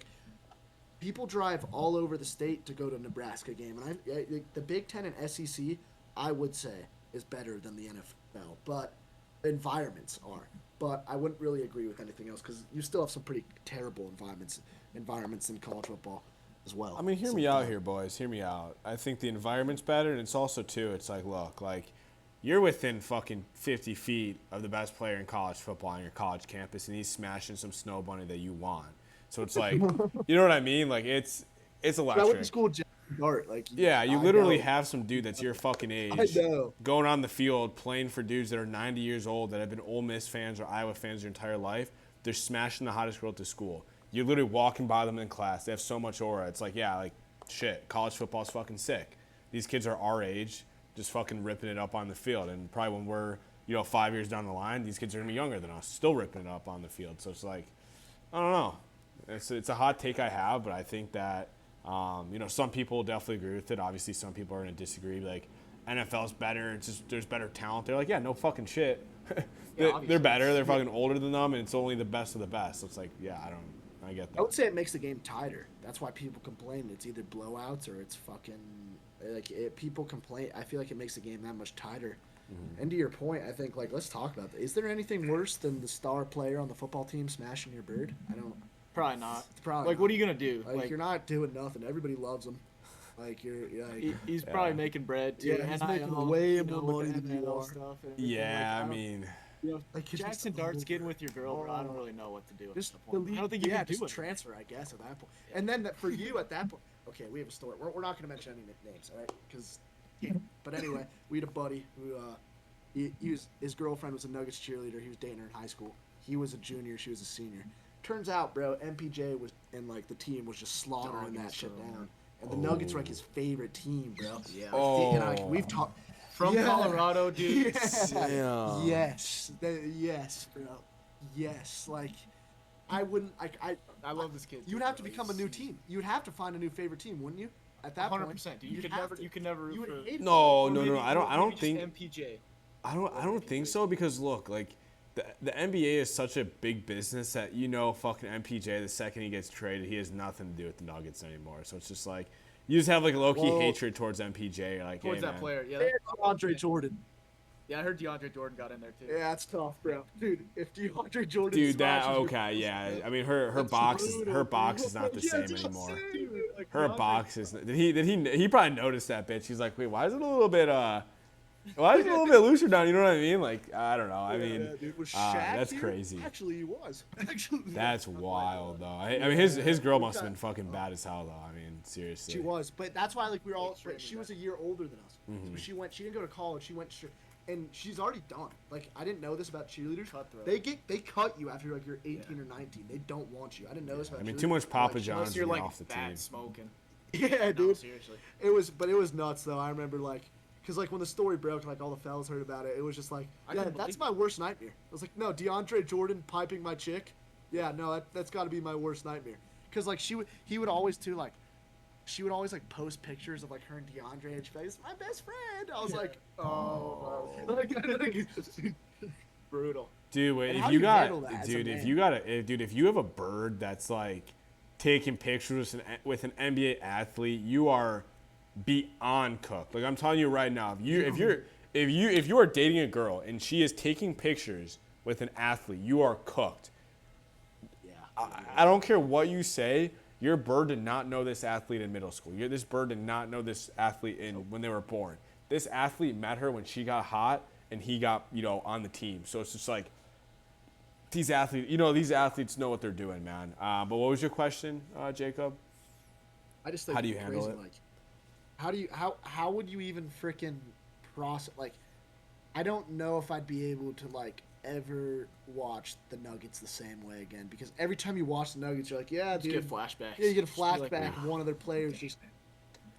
people drive all over the state to go to a Nebraska game. And the Big Ten and SEC, I would say, is better than the NFL, but the environments are. But I wouldn't really agree with anything else because you still have some pretty terrible environments in college football as well. I mean, hear me out here, boys. Hear me out. I think the environment's better, and it's also too. It's look, you're within fucking 50 feet of the best player in college football on your college campus, and he's smashing some snow bunny that you want. So it's you know what I mean? It's electric. I went to school with Dart. Yeah, you literally have some dude that's your fucking age I know. going on the field playing for dudes that are 90 years old that have been Ole Miss fans or Iowa fans their entire life. They're smashing the hottest girl at the school. You're literally walking by them in class. They have so much aura. It's shit, college football's fucking sick. These kids are our age, just fucking ripping it up on the field. And probably when we're, 5 years down the line, these kids are going to be younger than us, still ripping it up on the field. So it's I don't know. It's a hot take I have, but I think that, some people definitely agree with it. Obviously, some people are going to disagree. NFL's better. It's just there's better talent. They're yeah, no fucking shit. They're better. They're fucking older than them, and it's only the best of the best. So it's I get that. I would say it makes the game tighter. That's why people complain. It's either blowouts or it's fucking people complain. I feel like it makes the game that much tighter. Mm-hmm. And to your point, I think let's talk about that. Is there anything worse than the star player on the football team smashing your bird? I don't. Probably not. Probably. What are you gonna do? You're not doing nothing. Everybody loves him. He's probably making bread too. Yeah, he's making way more money than you are. Stuff yeah, I mean. Jackson Dart's getting with your girl, bro. I don't really know what to do. Just I don't think you can do it. Transfer, I guess, at that point. And then for you at that point, okay, we have a story. We're not going to mention any names, all right? Because, but anyway, we had a buddy who, his girlfriend was a Nuggets cheerleader. He was dating her in high school. He was a junior. She was a senior. Turns out, bro, MPJ was and the team was just slaughtering that shit down. And the Nuggets were his favorite team, bro. Yeah. And we've talked. From Colorado, dude. Yeah. Yes, bro. Yes, I wouldn't. I love this kid. You'd have to become a new team. You'd have to find a new favorite team, wouldn't you? At that 100%. Dude, you could never. You would hate it. No. I don't think. MPJ. I don't think so because look, the NBA is such a big business that fucking MPJ the second he gets traded, he has nothing to do with the Nuggets anymore. So it's just You just have like a low-key Whoa. hatred towards MPJ. Like, Towards hey, that man. player. Yeah. And DeAndre Jordan. Yeah, I heard DeAndre Jordan got in there too. Yeah, that's tough, bro. Dude, if DeAndre Jordan Dude, that smashes your okay, post, yeah. bro, I mean, her that's box brutal, is not the Yeah, same that's anymore. insane. Like, Her DeAndre- box is. He probably noticed that bitch. He's like, wait, why is it a little bit why is it a little bit looser down? You know what I mean? Like, I don't know. I mean, Yeah, dude. Was Shaq that's here? crazy. Actually, he was. Actually, That's wild though. I mean, his girl must have been fucking bad as hell though. I mean, seriously. She was, but that's why like we were all. Extremely She was a bad. year older than us. Mm-hmm. So she went. She didn't go to college. She went straight, and she's already done. Like I didn't know this about cheerleaders. Cutthroat. They cut you after like you're 18 or 19. They don't want you. I didn't know this about. I mean, cheerleaders. too much Papa Like, John's Unless you're to be like off the bad team. smoking. Yeah, No, dude. seriously. It was nuts though. I remember like, cause like when the story broke, like all the fellas heard about it. It was just like, I yeah, couldn't that's believe my worst nightmare. I was like, no, DeAndre Jordan piping my chick. Yeah, no, that's got to be my worst nightmare. Cause like he would always too like, she would always like post pictures of like her and DeAndre, and she'd be like, "It's my best friend." I was like, oh, brutal. Dude, And if how you do you got, handle that as a dude, man? if you have a bird that's like taking pictures with an NBA athlete, you are beyond cooked. Like I'm telling you right now, if you are dating a girl and she is taking pictures with an athlete, you are cooked. Yeah. I don't care what you say. Your bird did not know this athlete in middle school. This bird did not know this athlete when they were born. This athlete met her when she got hot and he got, on the team. So it's just like these athletes know what they're doing, man. But what was your question, Jacob? I just think How do you it's handle crazy, it? Like, how would you even freaking process? Like, I don't know if I'd be able to like ever watch the Nuggets the same way again because every time you watch the Nuggets, you're like, yeah, Just dude, get flashbacks. yeah, you get a Just be like, flashback of one of their players just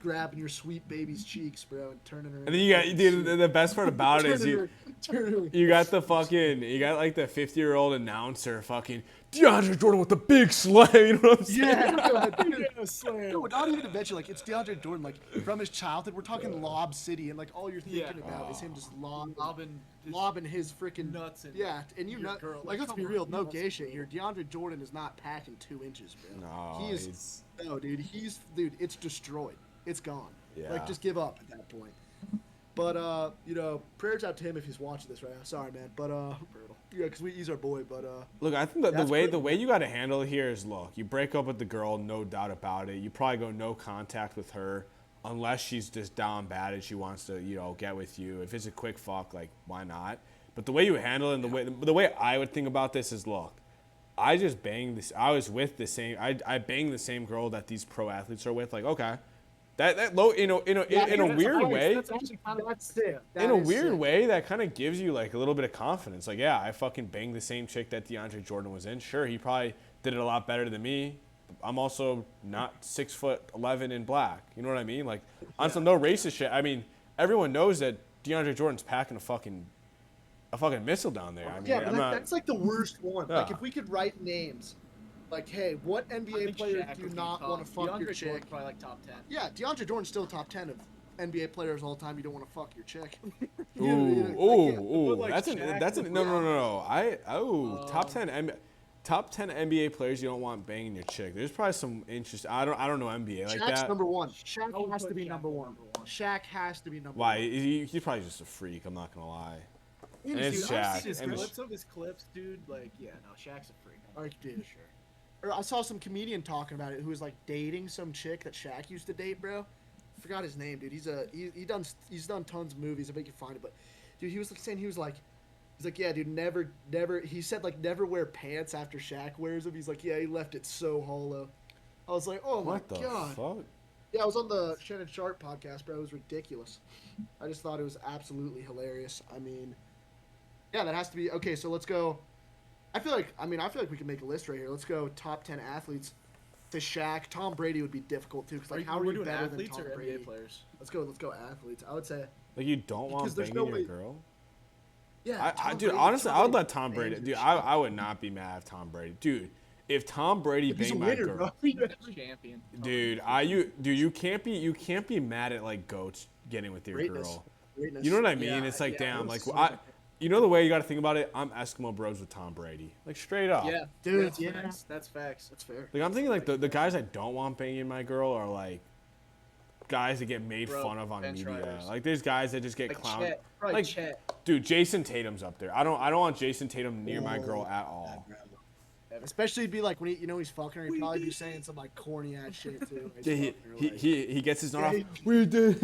grabbing your sweet baby's cheeks, bro, and turning her. And then you got, dude, the best part about it is you got like the 50-year-old announcer fucking DeAndre Jordan with the big slam. You know what I'm saying? Yeah, dude. No, not even to mention, like, it's DeAndre Jordan, like, from his childhood, we're talking Lob City, and, like, all you're thinking about is him just lobbing his freaking nuts in yeah, and you your know, girl. like, let's Come be on, real, you no know gay shit here. DeAndre Jordan is not packing 2 inches, bro. No, He is, he's- no, dude, it's destroyed. It's gone. Yeah. Like, just give up at that point. But, prayers out to him if he's watching this right now. Sorry, man. But, yeah, because he's our boy, but, Look, I think that That's the way you got to handle it here is, look, you break up with the girl, no doubt about it. You probably go no contact with her unless she's just down bad and she wants to, get with you. If it's a quick fuck, like, why not? But the way you handle it and the way I would think about this is, look, I just banged this. I was with the same. I banged the same girl that these pro athletes are with. Like, okay, that low, in a weird way. That's actually kind of that's it. In a weird way, that kind of gives you like a little bit of confidence. Like, yeah, I fucking banged the same chick that DeAndre Jordan was in. Sure, he probably did it a lot better than me. I'm also not 6'11" in black. You know what I mean? Like, on some no racist shit. I mean, everyone knows that DeAndre Jordan's packing a fucking missile down there. I mean, Yeah, but I'm not. that's like the worst one. Like, Yeah. if we could write names, like, hey, what I NBA think player Shaq do you would be not top. want to fuck DeAndre your chick? Jordan's probably like top 10. Yeah, DeAndre Jordan's still top 10 of NBA players all time. You don't want to fuck your chick. Ooh, like that's Shaq no. Top 10 NBA players you don't want banging your chick. There's probably some interest. I don't know NBA like Shaq's that. number one. I Shaq would has to put be Shaq number at one. number one. Shaq has to be number Why? one. He's probably just a freak. I'm not gonna lie. And it's Dude, I've Shaq. seen his And clips of his clips, dude. Like, yeah, no, Shaq's a freak. Like, dude. Sure. Or I saw some comedian talking about it who was like dating some chick that Shaq used to date, bro. Forgot his name, dude. He's done tons of movies. I bet you can find it, but dude, he was like saying he's like, yeah, dude, never. He said like never wear pants after Shaq wears them. He's like, yeah, he left it so hollow. I was like, oh my What the god. fuck? Yeah, I was on the Shannon Sharp podcast, bro. It was ridiculous. I just thought it was absolutely hilarious. I mean, yeah, that has to be okay. So let's go. I feel like we can make a list right here. Let's go top 10 athletes. To Shaq, Tom Brady would be difficult too. Cause like, how are you doing better than athletes Tom or Brady? NBA players? Let's go athletes. I would say, Like, you don't want Because there's banging no your way- girl? yeah. Dude, Brady- honestly, Tom I would Brady let Tom Brady. bangs Dude, the I would not be mad if Tom Brady. Dude, if Tom Brady shit. He's a banged my winner, girl, bro. Champion. dude, you can't be mad at like goats getting with your Greatness. girl. Greatness. You know what I mean? Yeah, It's like, yeah, damn, that's like, so you know the way you got to think about it. I'm Eskimo bros with Tom Brady, like straight up. Yeah, Dude, That's yeah. facts. That's facts. That's fair. Like I'm thinking like the guys I don't want banging my girl are like guys that get made Bro, fun of on bench media. riders. Like there's guys that just get Like clowned. Chet, probably Like, Chet. dude, Jason Tatum's up there. I don't want Jason Tatum near my girl at all. Especially be like when he's fucking her, he'd probably be saying some like corny ass shit too. Yeah, he gets his nut Yeah, off. We did.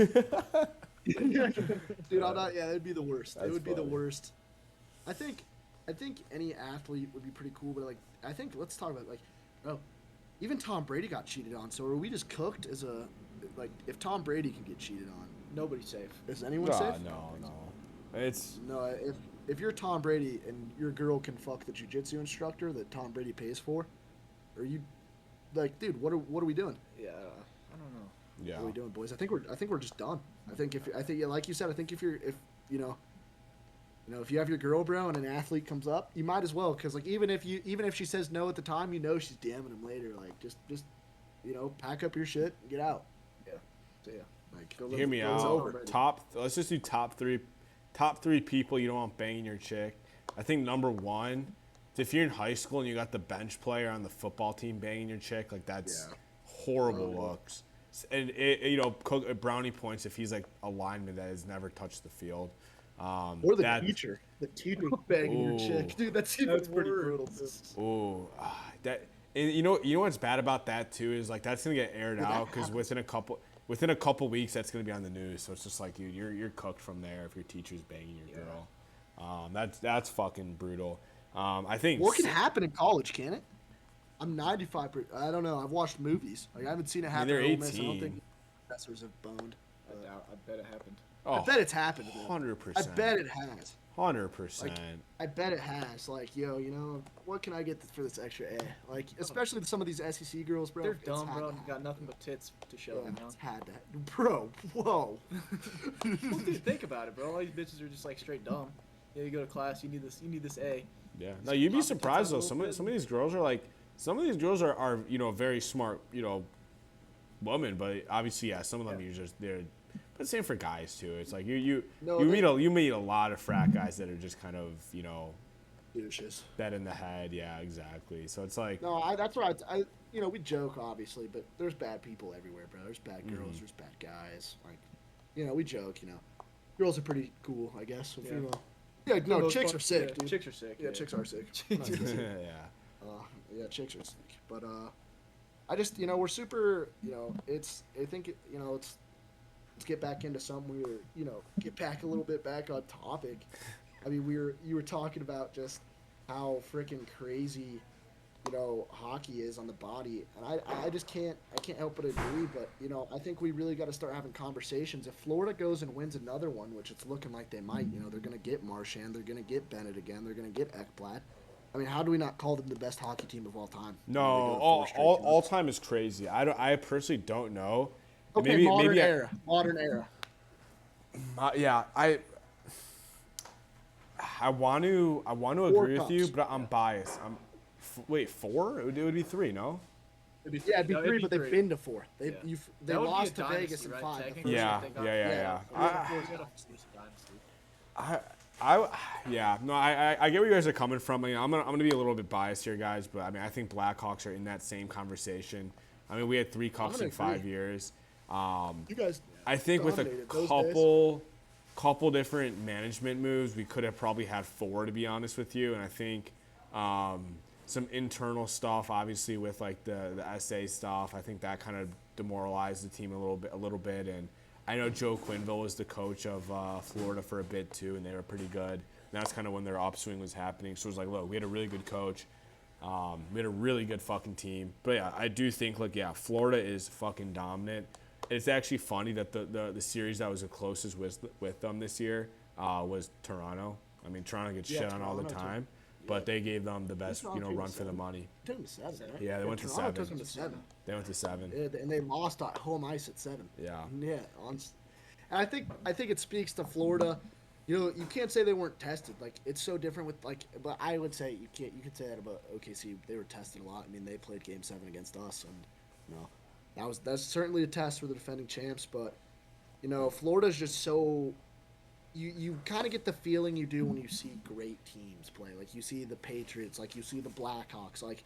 Dude, I'm not. Yeah, it'd be the worst. That's It would be the funny. worst. I think any athlete would be pretty cool, but like I think let's talk about like, oh, even Tom Brady got cheated on. So are we just cooked as a like if Tom Brady can get cheated on, Nobody's safe. is anyone Nah, safe? no. It's No, if you're Tom Brady and your girl can fuck the jiu-jitsu instructor that Tom Brady pays for, are you like, dude, what are we doing? Yeah, I don't know. yeah. What are we doing, boys? I think we're just done. I think yeah, like you said, I think if you know, if you have your girl, bro, and an athlete comes up, you might as well, because like even if she says no at the time, you know she's DMing him later. Like just pack up your shit and get out. Yeah. So yeah. Like Hear me it's out. over. Let's just do top three people you don't want banging your chick. I think number one, if you're in high school and you got the bench player on the football team banging your chick, like that's horrible looks. And brownie points if he's like a lineman that has never touched the field. Or the teacher banging your chick, dude. That's even That's pretty brutal. Oh, and you know what's bad about that too is like that's gonna get aired out because within a couple weeks that's gonna be on the news. So it's just like you're cooked from there if your teacher's banging your girl. That's fucking brutal. I think what can happen in college, can it? I'm 95%. I don't know. I've watched movies. Like I haven't seen it happen. they're at Ole Miss. I 18. don't think professors have boned. I bet it happened. Oh, I bet it's happened. to them. 100%. I bet it has. 100%. I bet it has. Like, yo, what can I get for this extra A? Like, especially some of these SEC girls, bro. They're it's dumb, had bro. to And got nothing but tits to show. Yeah, You know? it's had that. Bro, whoa. Well, dude, think about it, bro. All these bitches are just like straight dumb. Yeah, you go to class, you need this A. Yeah. No, you'd be Pop the surprised though. tits out a little Some of these girls are like, very smart, women, but obviously, yeah, some of them they're. But same for guys too. It's like you meet a lot of frat guys that are just kind of Douches. dead in the head. Yeah, exactly. So it's like No, that's right. We joke obviously, but there's bad people everywhere, bro. There's bad girls. There's bad guys. Like, we joke. Girls are pretty cool, I guess. If, Yeah. Yeah, no, Those chicks fun- are sick, yeah, dude. Chicks are sick. Yeah, chicks are sick. yeah. Yeah, chicks are sick. But I just we're super. I think let's get back into something get back a little bit back on topic. I mean, you were talking about just how freaking crazy hockey is on the body, and I just can't help but agree. But I think we really got to start having conversations. If Florida goes and wins another one, which it's looking like they might, they're gonna get Marchand, they're gonna get Bennett again, they're gonna get Ekblad. I mean, how do we not call them the best hockey team of all time? No, They go all 4 straight all games. time is crazy. I personally don't know. And Okay, modern era. Yeah, I want to agree with you, cups. but I'm biased. Wait, 4? It would be 3, no? Yeah, it'd be No, 3, but they've been to 4. They Yeah. they That would be lost a to dynasty, Vegas in right? 5. the Technically. first Yeah, they time. got- yeah. Yeah. I get where you guys are coming from. I mean, I'm gonna be a little bit biased here, guys, but I mean, I think Blackhawks are in that same conversation. I mean, we had 3 cups gonna in 5 agree. years. You guys I think with a dominated those couple different management moves, we could have probably had 4, to be honest with you. And I think some internal stuff, obviously with like the SA stuff, I think that kind of demoralized the team a little bit. And I know Joe Quenneville was the coach of Florida for a bit too, and they were pretty good. And that's kind of when their upswing was happening. So it was like, look, we had a really good coach. We had a really good fucking team. But yeah, I do think Florida is fucking dominant. It's actually funny that the series that was the closest with them this year was Toronto. I mean, Toronto gets shit on all the Toronto, time, but they gave them the best run for the money. took them to 7, right? Yeah, they went to Toronto 7. took them to 7. They went to 7. Yeah, and they lost at home ice at 7. Yeah. Yeah. And I think it speaks to Florida. You can't say they weren't tested. Like, it's so different with but I would say you could say that about OKC. They were tested a lot. I mean, they played Game 7 against us, and that's certainly a test for the defending champs. But Florida's just so. You kind of get the feeling you do when you see great teams play. Like, you see the Patriots, like you see the Blackhawks. Like,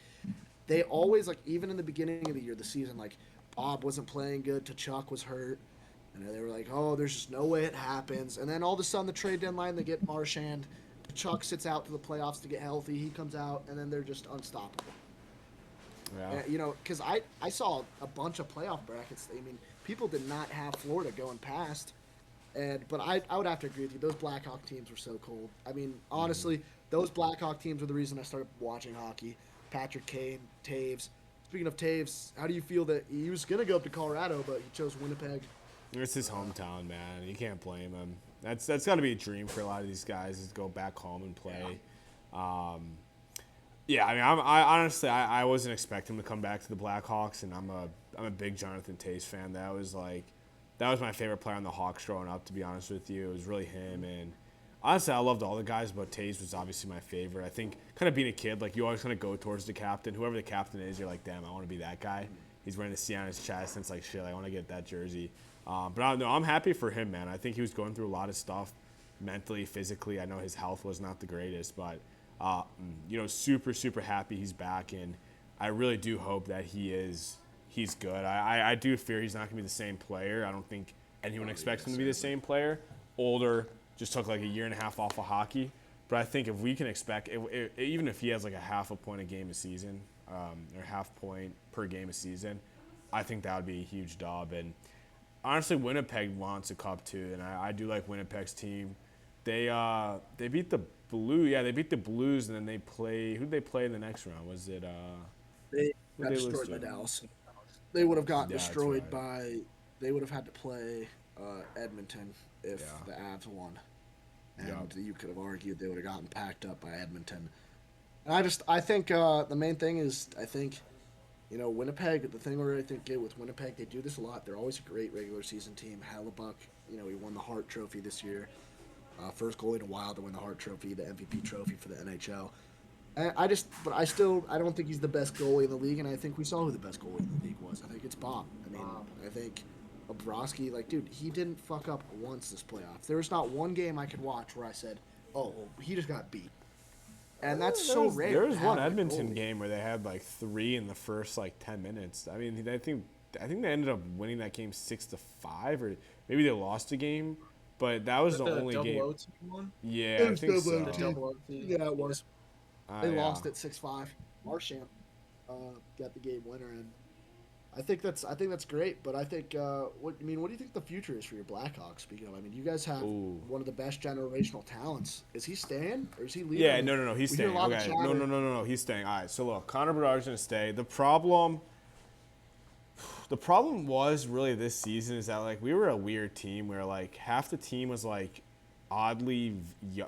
they always, like, even in the beginning of the year, the season, like, Bob wasn't playing good, Tkachuk was hurt. And they were like, oh, there's just no way it happens. And then all of a sudden, the trade deadline, they get Marchand. Chuck sits out to the playoffs to get healthy. He comes out, and then they're just unstoppable. Yeah. You know, because I saw a bunch of playoff brackets. I mean, people did not have Florida going past. But I would have to agree with you. Those Blackhawk teams were so cold. I mean, honestly, those Blackhawk teams were the reason I started watching hockey. Patrick Kane, Taves. Speaking of Taves, how do you feel that he was going to go up to Colorado, but he chose Winnipeg? It's his hometown, man. You can't blame him. That's got to be a dream for a lot of these guys, is to go back home and play. Yeah, I mean, I honestly wasn't expecting him to come back to the Blackhawks, and I'm a big Jonathan Taves fan. That was my favorite player on the Hawks growing up, to be honest with you. It was really him, and honestly, I loved all the guys, but Taves was obviously my favorite. I think kind of being a kid, like, you always kind of go towards the captain. Whoever the captain is, you're like, damn, I want to be that guy. He's wearing the C on his chest, and it's like, shit, I want to get that jersey. But I'm happy for him, man. I think he was going through a lot of stuff mentally, physically. I know his health was not the greatest, but, super, super happy he's back, and I really do hope that he's good. I do fear he's not going to be the same player. I don't think anyone expects him to be the same player. Older, just took like a year and a half off of hockey. But I think if we can expect, even if he has like a half a point a game a season, or half point per game a season, I think that would be a huge dub. And honestly, Winnipeg wants a cup too, and I do like Winnipeg's team. They beat the they beat the Blues, and then they play. Who did they play in the next round? Was it They got destroyed by Dallas. They would have gotten destroyed right. by. They would have had to play Edmonton if the Avs won, and you could have argued they would have gotten packed up by Edmonton. And I think the main thing is, Winnipeg. The thing where I think with Winnipeg, they do this a lot. They're always a great regular season team. Hellebuck, he won the Hart Trophy this year. First goalie in a while to win the Hart Trophy, the MVP trophy for the NHL. And I don't think he's the best goalie in the league, and I think we saw who the best goalie in the league was. I think it's Bob. I mean, I think Bobrovsky, dude, he didn't fuck up once this playoff. There was not one game I could watch where I said, oh, he just got beat. And that's so rare. There was one Edmonton game where they had 3 in the first 10 minutes. I mean, I think they ended up winning that game 6-5, or maybe they lost a game. But that was the only game. OT one? Yeah, I think so. Yeah, it was. They lost at 6-5. Marchand got the game winner, and I think that's great. But I think what do you think the future is for your Blackhawks? Speaking of, I mean, you guys have one of the best generational talents. Is he staying or is he leaving? Yeah, no, he's staying. Okay, no, he's staying. All right, so look, Connor Bedard's gonna stay. The problem was really this season is that we were a weird team where half the team was oddly,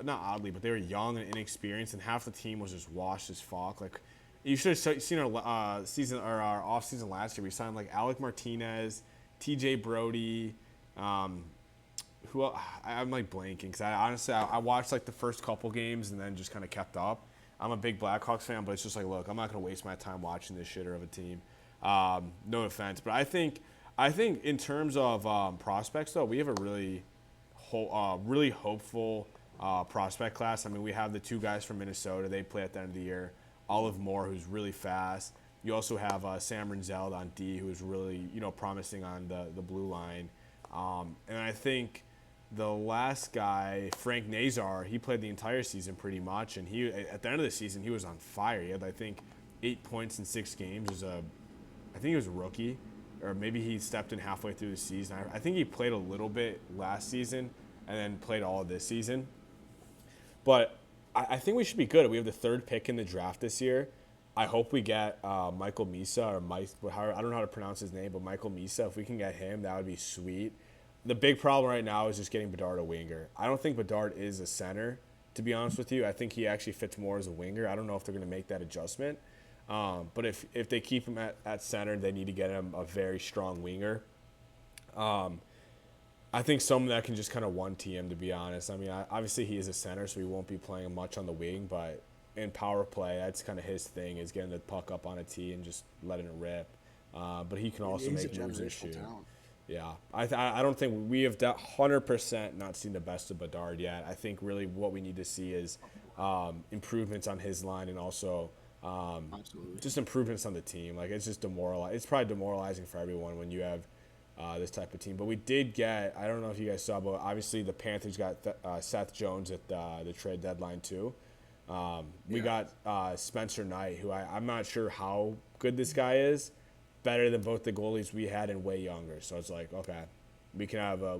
not oddly, but they were young and inexperienced, and half the team was just washed as fuck. You should have seen our season or our off season last year. We signed Alec Martinez, T.J. Brody. Who else? I'm blanking because I honestly watched the first couple games and then just kind of kept up. I'm a big Blackhawks fan, but it's just look, I'm not gonna waste my time watching this shitter of a team. No offense, but I think in terms of prospects though, we have a really hopeful prospect class. I mean, we have the 2 guys from Minnesota. They play at the end of the year. Olive Moore, who's really fast. You also have Sam Renzel on D, who is really promising on the blue line. And I think the last guy, Frank Nazar, he played the entire season pretty much, and he at the end of the season he was on fire. He had 8 points in 6 games. I think he was a rookie, or maybe he stepped in halfway through the season. I think he played a little bit last season and then played all of this season. But I think we should be good. We have the 3rd pick in the draft this year. I hope we get Michael Misa, or Mike. I don't know how to pronounce his name, but Michael Misa. If we can get him, that would be sweet. The big problem right now is just getting Bedard a winger. I don't think Bedard is a center, to be honest with you. I think he actually fits more as a winger. I don't know if they're going to make that adjustment. But if they keep him at center, they need to get him a very strong winger. I think someone that can just kind of 1T him, to be honest. I mean, obviously he is a center, so he won't be playing much on the wing, but in power play, that's kind of his thing, is getting the puck up on a tee and just letting it rip. But he can also make moves and shoot. Talent. Yeah. I don't think we have 100% not seen the best of Bedard yet. I think really what we need to see is improvements on his line, and also just improvements on the team. It's just it's probably demoralizing for everyone when you have this type of team. But we did get, I don't know if you guys saw, but obviously the Panthers got Seth Jones at the trade deadline too. We got Spencer Knight, who I'm not sure how good this guy is, better than both the goalies we had and way younger. So it's like, okay, we can have a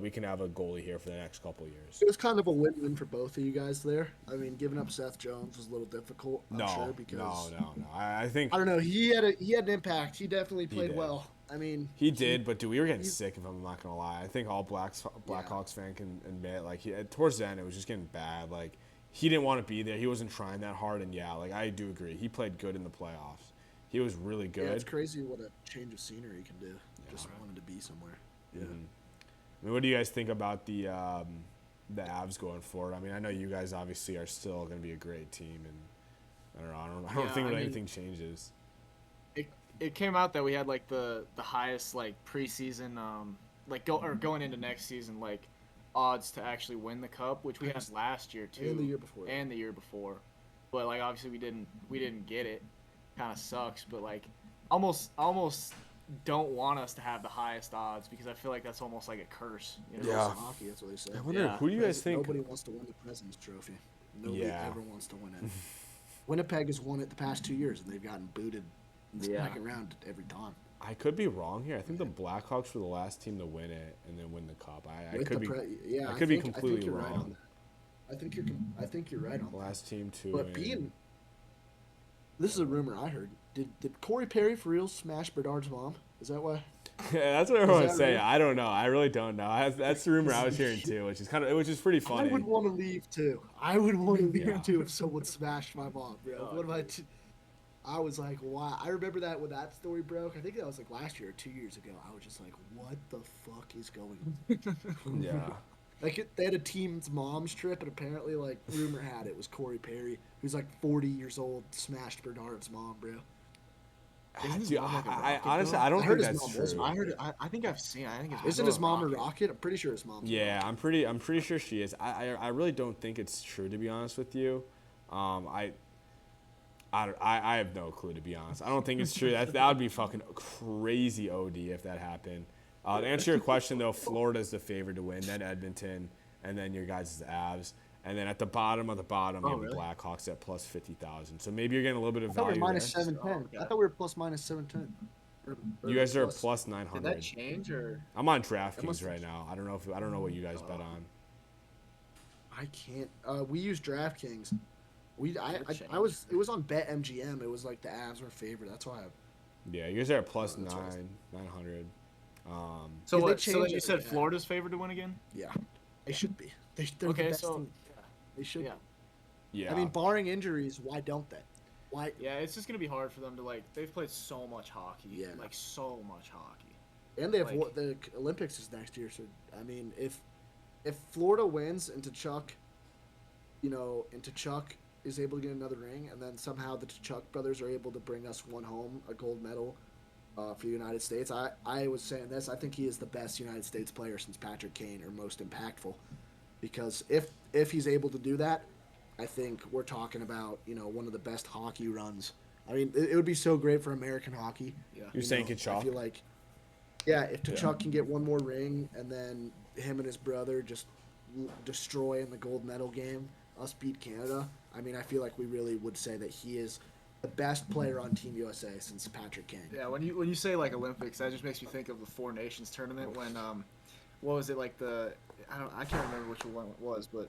goalie here for the next couple of years. It was kind of a win-win for both of you guys there. I mean, giving up Seth Jones was a little difficult. I'm sure because no. I think I don't know. He had an impact. He definitely played well. I mean, he did, but dude, we were getting sick of him. I'm not gonna lie. I think all Blackhawks fan can admit, like, towards the end, it was just getting bad. Like, he didn't want to be there. He wasn't trying that hard, and like, I do agree. He played good in the playoffs. He was really good. Yeah, it's crazy what a change of scenery can do. Yeah. Just wanted to be somewhere. Yeah. Mm-hmm. I mean, what do you guys think about the Avs going forward? I mean, I know you guys obviously are still going to be a great team, and I don't think anything changes. It came out that we had like the highest like preseason going into next season like odds to actually win the cup, which we had last year too, and the year before. But like obviously we didn't get it. Kind of sucks, but like almost don't want us to have the highest odds because I feel like that's almost like a curse. You know? Yeah, hockey, that's what they say. I wonder who do you guys think? Nobody wants to win the President's Trophy. Nobody ever wants to win it. Winnipeg has won it the past 2 years, and they've gotten booted in the second round every time. I could be wrong here. I think the Blackhawks were the last team to win it and then win the cup. I could be completely wrong. I think you're right on that. Last team to but win. This is a rumor I heard. Did Corey Perry for real smash Bedard's mom? Is that why? Yeah, that's what everyone's saying. I don't know. I really don't know. That's the rumor I was hearing too, which is pretty funny. I would want to leave too. I would want to leave too if someone smashed my mom, bro. What am I was like, wow. I remember that when that story broke. I think that was like last year or 2 years ago. I was just like, what the fuck is going on? Yeah. Like, they had a team's mom's trip, and apparently, like, rumor had it was Corey Perry, who's like 40 years old, smashed Bernard's mom, bro. Dude, I honestly, I don't think that's true. I heard it. I think I've seen it. I think it's Isn't his mom a rocket? I'm pretty sure his mom's a rocket. I'm pretty sure she is. I really don't think it's true, to be honest with you. I have no clue, to be honest. I don't think it's true. That would be fucking crazy OD if that happened. To answer your question, though, Florida's the favorite to win, then Edmonton, and then your guys' Avs. And then at the bottom of the bottom, you have the Blackhawks at plus 50,000. So maybe you're getting a little bit of value. I thought we were minus 710. I thought we were plus minus 710. You guys are at plus 900. Did that change or? I'm on DraftKings right now. I don't know what you guys bet on. I can't. We use DraftKings. It was on BetMGM. It was like the Avs were favorite. That's why. Yeah, you guys are at plus 900. So you said Florida's favored to win again? Yeah, they should be. They're the best team. They should. Yeah. Yeah. I mean, barring injuries, why don't they? Why? Yeah, it's just gonna be hard for them to like. They've played so much hockey. Yeah. Like so much hockey. And they have the Olympics is next year, so I mean, if Florida wins and Tkachuk is able to get another ring, and then somehow the Tkachuk brothers are able to bring us one home, a gold medal for the United States. I was saying this. I think he is the best United States player since Patrick Kane, or most impactful. Because if he's able to do that, I think we're talking about one of the best hockey runs. I mean, it would be so great for American hockey. Yeah. You're saying Tkachuk? I feel like, if Tkachuk can get one more ring, and then him and his brother just destroy in the gold medal game, us beat Canada. I mean, I feel like we really would say that he is the best player on Team USA since Patrick Kane. Yeah, when you say like Olympics, that just makes me think of the Four Nations tournament when what was it like I can't remember which one it was, but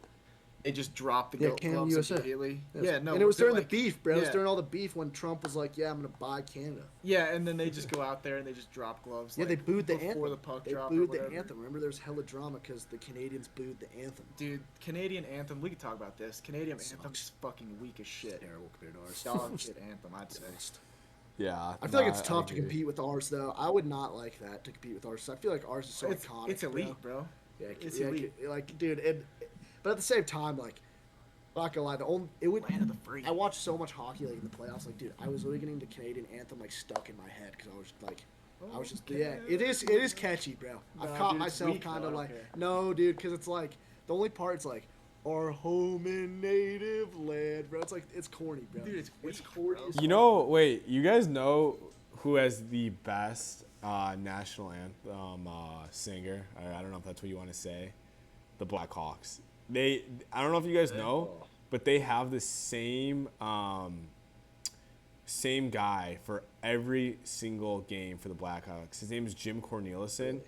they just dropped the gloves USA. Immediately. Yes. Yeah, no. And it was during like, the beef, bro. It was during all the beef when Trump was like, I'm going to buy Canada. Yeah, and then they just go out there and they just drop gloves. Yeah, like, they booed the before anthem. the puck They drop booed or the whatever. anthem. Remember, there was hella drama because the Canadians booed the anthem. Dude, Canadian anthem, we could talk about this. Canadian anthem's fucking weak as shit. Terrible compared to ours. Dog shit anthem, I'd say. Yeah. I feel like it's tough to compete with ours, though. I would not like that, to compete with ours. I feel like ours is so iconic. It's elite, bro. Yeah, it's elite. Like, dude, but at the same time, like, not gonna lie, Land of the free. I watched so much hockey like in the playoffs. Like, dude, I was literally getting the Canadian anthem like stuck in my head because I was just it is catchy, bro. I've caught myself kind of like no, dude, because it's like the only part's like our home and native land, bro. It's like it's corny, bro. Dude, it's corny. Bro. Wait, you guys know who has the best national anthem singer. I don't know if that's what you want to say. The Blackhawks. I don't know if you guys know, but they have the same guy for every single game for the Blackhawks. His name is Jim Cornelison.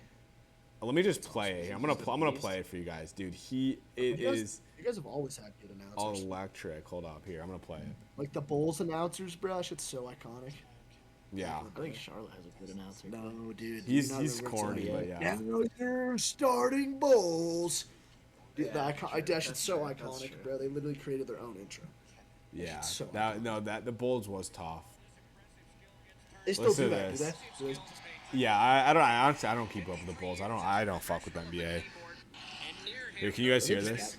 Let me just play it. I'm gonna play it for you guys, dude. You guys have always had good announcers. Electric. Hold up here. I'm gonna play it. Like the Bulls announcers, bro. Shit's so iconic. Yeah. I think Charlotte has a good announcer. No, dude. He's corny, but yeah. Now you're starting Bulls. Dude, that shit's so iconic, bro. They literally created their own intro. Yeah. So the Bulls was tough. They still Listen do to that, do this. they? Yeah, I honestly don't keep up with the Bulls. I don't fuck with the NBA. Here, can you guys hear this?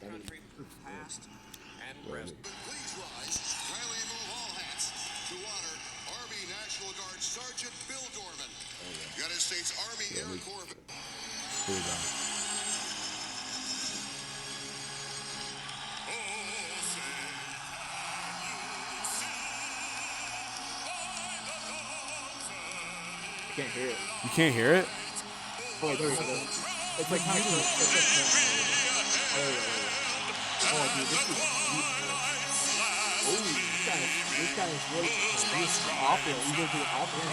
United States Army Air Corps. Here we go. Can't hear it. You can't hear it? Oh, there we go. It's like kind of. Oh, dude, this guy is really. He's awful. He's going to be awful.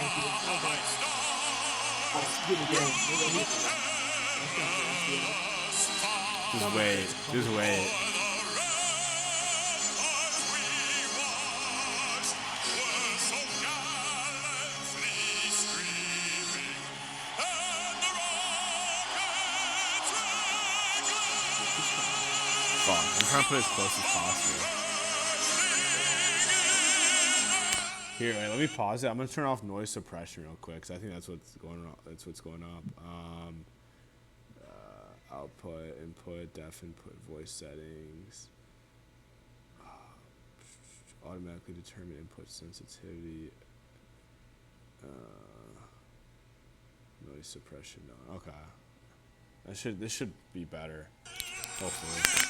Just wait. Fuck, I'm trying to put it as close as possible. Here, wait, let me pause it. I'm gonna turn off noise suppression real quick, because I think that's what's going on. That's what's going up. Output, input, def input, voice settings. Automatically determine input sensitivity. Noise suppression. No, okay. This should be better. Hopefully.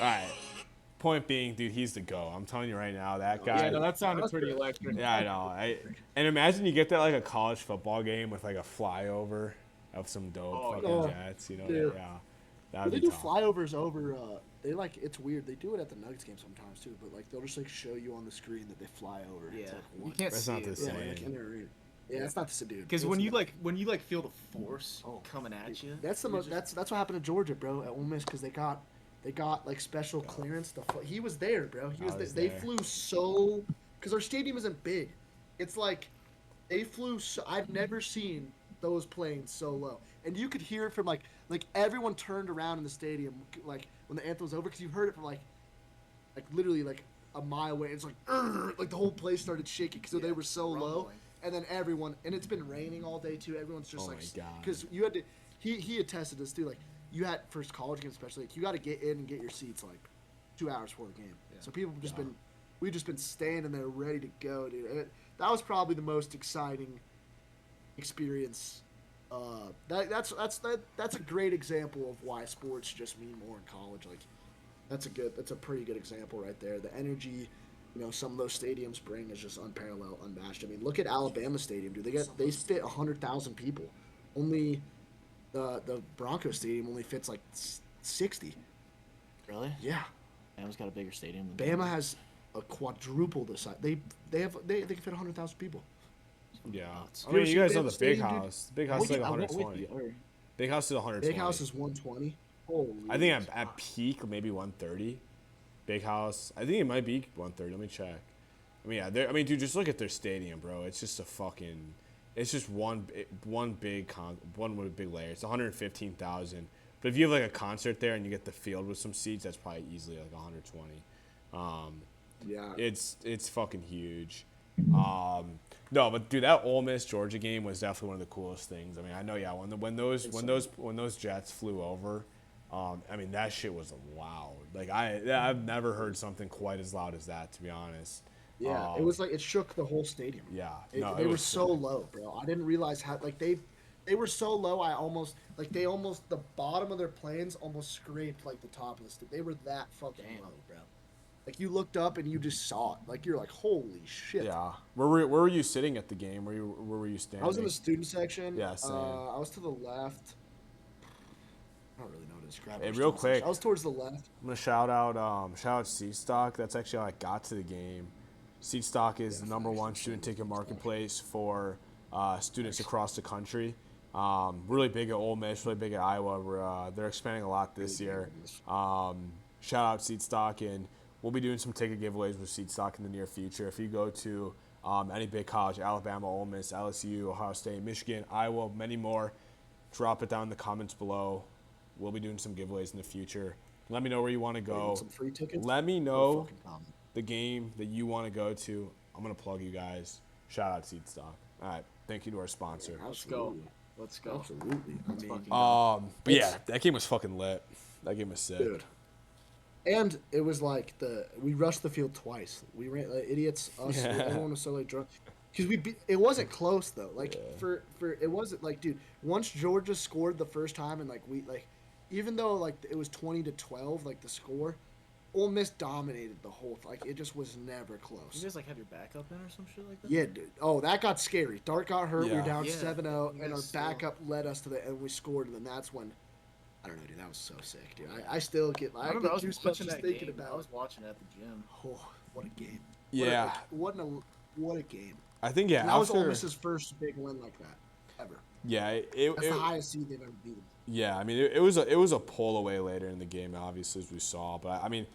All right. Point being, dude, he's the GOAT. I'm telling you right now, that guy. Yeah, no, that sounded pretty electric. Yeah, I know. And imagine you get that like a college football game with like a flyover of some dope fucking Jets. You know, dude. yeah. That'd They be do tough. flyovers over. They like it's weird. They do it at the Nuggets game sometimes too. But like they'll just like show you on the screen that they fly over. Yeah, It's like, you what? can't That's see not the it. Yeah, same. like in the arena. Yeah, it's not the same, dude. Because It's when you not. feel the force coming at you, That's the most. That's what happened to Georgia, bro, at Ole Miss, because they got like special clearance. He was there, bro. He was. They there. flew so because our stadium isn't big. It's like they flew. So, I've never seen those planes so low, and you could hear it from like everyone turned around in the stadium like when the anthem was over because you heard it from like literally like a mile away. It's like like the whole place started shaking because they were so low. rumbling. And then everyone, and it's been raining all day too. Everyone's just Oh like, my God. because you had to. He attested this too. Like you had first college game, especially. Like you got to get in and get your seats like 2 hours before the game. Yeah. So people have just been, we've just been standing there ready to go, dude. That was probably the most exciting experience. That's a great example of why sports just mean more in college. Like that's a pretty good example right there. The energy. You know, some of those stadiums bring is just unparalleled, unmatched. I mean, look at Alabama Stadium, dude. They fit 100,000 people. Only the Broncos Stadium only fits like 60. Really? Yeah, Bama's got a bigger stadium than Bama has a quadruple the size. They can fit 100,000 people. Yeah. Nuts. I mean, you guys know Bama the big Stadium, dude? house. The big house is like 120. Big house is 120. Big House is 120. Holy. I think at peak maybe 130. Big house. I think it might be 130. Let me check. I mean, yeah. I mean, dude, just look at their stadium, bro. It's just a fucking. It's just one big layer. It's 115,000. But if you have like a concert there and you get the field with some seats, that's probably easily like 120. Yeah. It's fucking huge. No, but dude, that Ole Miss Georgia game was definitely one of the coolest things. I mean, I know, yeah, when those Jets flew over, I mean that shit was loud. Like I've never heard something quite as loud as that, to be honest. Yeah, it was like it shook the whole stadium. Yeah, They were so low, bro. I didn't realize how like they They were so low. The bottom of their planes almost scraped like the top of the stick. They were that fucking low, bro. Like you looked up and you just saw it. Like you're like, holy shit. Yeah. Where were you sitting at the game? Where were you standing? I was in the student section. Yeah, same. I was to the left. I don't really know how to describe it. Hey, real quick, I was towards the left. I'm gonna shout out Seat Stock. That's actually how I got to the game. Seat Stock is the number one student ticket marketplace for students across the country. Really big at Ole Miss, really big at Iowa. They're expanding a lot this year. Shout out Seat Stock, and we'll be doing some ticket giveaways with Seat Stock in the near future. If you go to any big college, Alabama, Ole Miss, LSU, Ohio State, Michigan, Iowa, many more, drop it down in the comments below. We'll be doing some giveaways in the future. Let me know where you want to go. Some free tickets. Let me know the game that you want to go to. I'm going to plug you guys. Shout out Seat Stock. All right. Thank you to our sponsor. Yeah, Let's go. Absolutely. But yeah, that game was fucking lit. That game was sick. Dude. And it was like we rushed the field twice. We ran like idiots. Us. Yeah. Everyone was so like drunk. Because it wasn't close though. Like for it wasn't like, dude. Once Georgia scored the first time and even though like it was 20-12 like the score, Ole Miss dominated the whole. Like it just was never close. You guys like have your backup in or some shit like that? Yeah, dude. Oh, that got scary. Dart got hurt. We were Yeah. down Yeah. 7-0, and our Yes, backup led us to and we scored, and then that's when. I don't know, dude. That was so sick, dude. I still get. I get remember I was goosebumps watching just that thinking game. about. I was watching it at the gym. Oh, what a game! Yeah. What a game! I think, yeah. And that was Ole after, Miss's first big win like that ever. yeah, That's the highest seed they've ever beaten. yeah, I mean, it was a pull away later in the game, obviously, as we saw. But, I mean,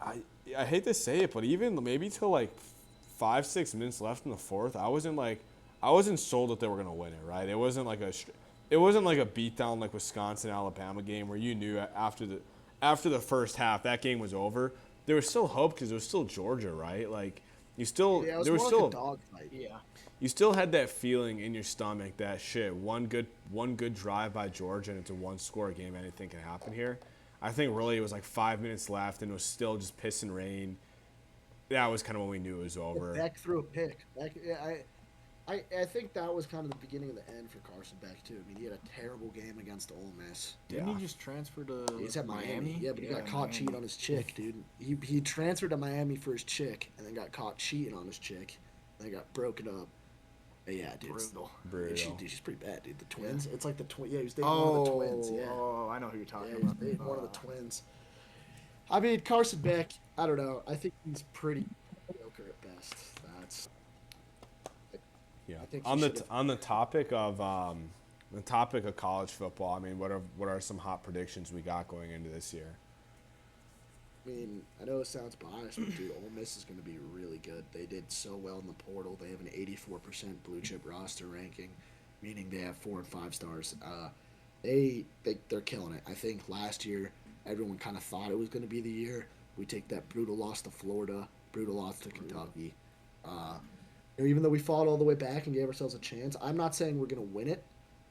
I hate to say it, but even maybe till, like, 5-6 minutes left in the fourth, I wasn't sold that they were going to win it, right? It wasn't like a beatdown like Wisconsin-Alabama game where you knew after the first half that game was over. There was still hope because it was still Georgia, right? Like, Yeah, it was more like a dogfight. Yeah. you still had that feeling in your stomach that shit, one good drive by Georgia and it's a one-score game, anything can happen here. I think really it was like 5 minutes left and it was still just piss and rain. That was kind of when we knew it was over. Beck threw a pick. I think that was kind of the beginning of the end for Carson Beck too. I mean, he had a terrible game against Ole Miss. Didn't he just transfer to He's at Miami. Yeah, but he got caught Miami. cheating on his chick, dude. He transferred to Miami for his chick, and then got caught cheating on his chick. They got broken up. But yeah, dude. Brutal. She's pretty bad, dude. The twins. It's like the twin. Yeah, he was dating one of the twins. Yeah. Oh, I know who you're talking Yeah, he was about. dating one of the twins. I mean, Carson Beck. I don't know. I think he's pretty mediocre at best. That's. Yeah. I think he On the should've- on the topic of college football, I mean, what are some hot predictions we got going into this year? I mean, I know it sounds biased, but dude, Ole Miss is going to be really good. They did so well in the portal. They have an 84% blue chip roster ranking, meaning they have 4 and 5 stars. They're killing it. I think last year everyone kind of thought it was going to be the year. We take that brutal loss to Florida, brutal loss to Kentucky. Even though we fought all the way back and gave ourselves a chance, I'm not saying we're going to win it,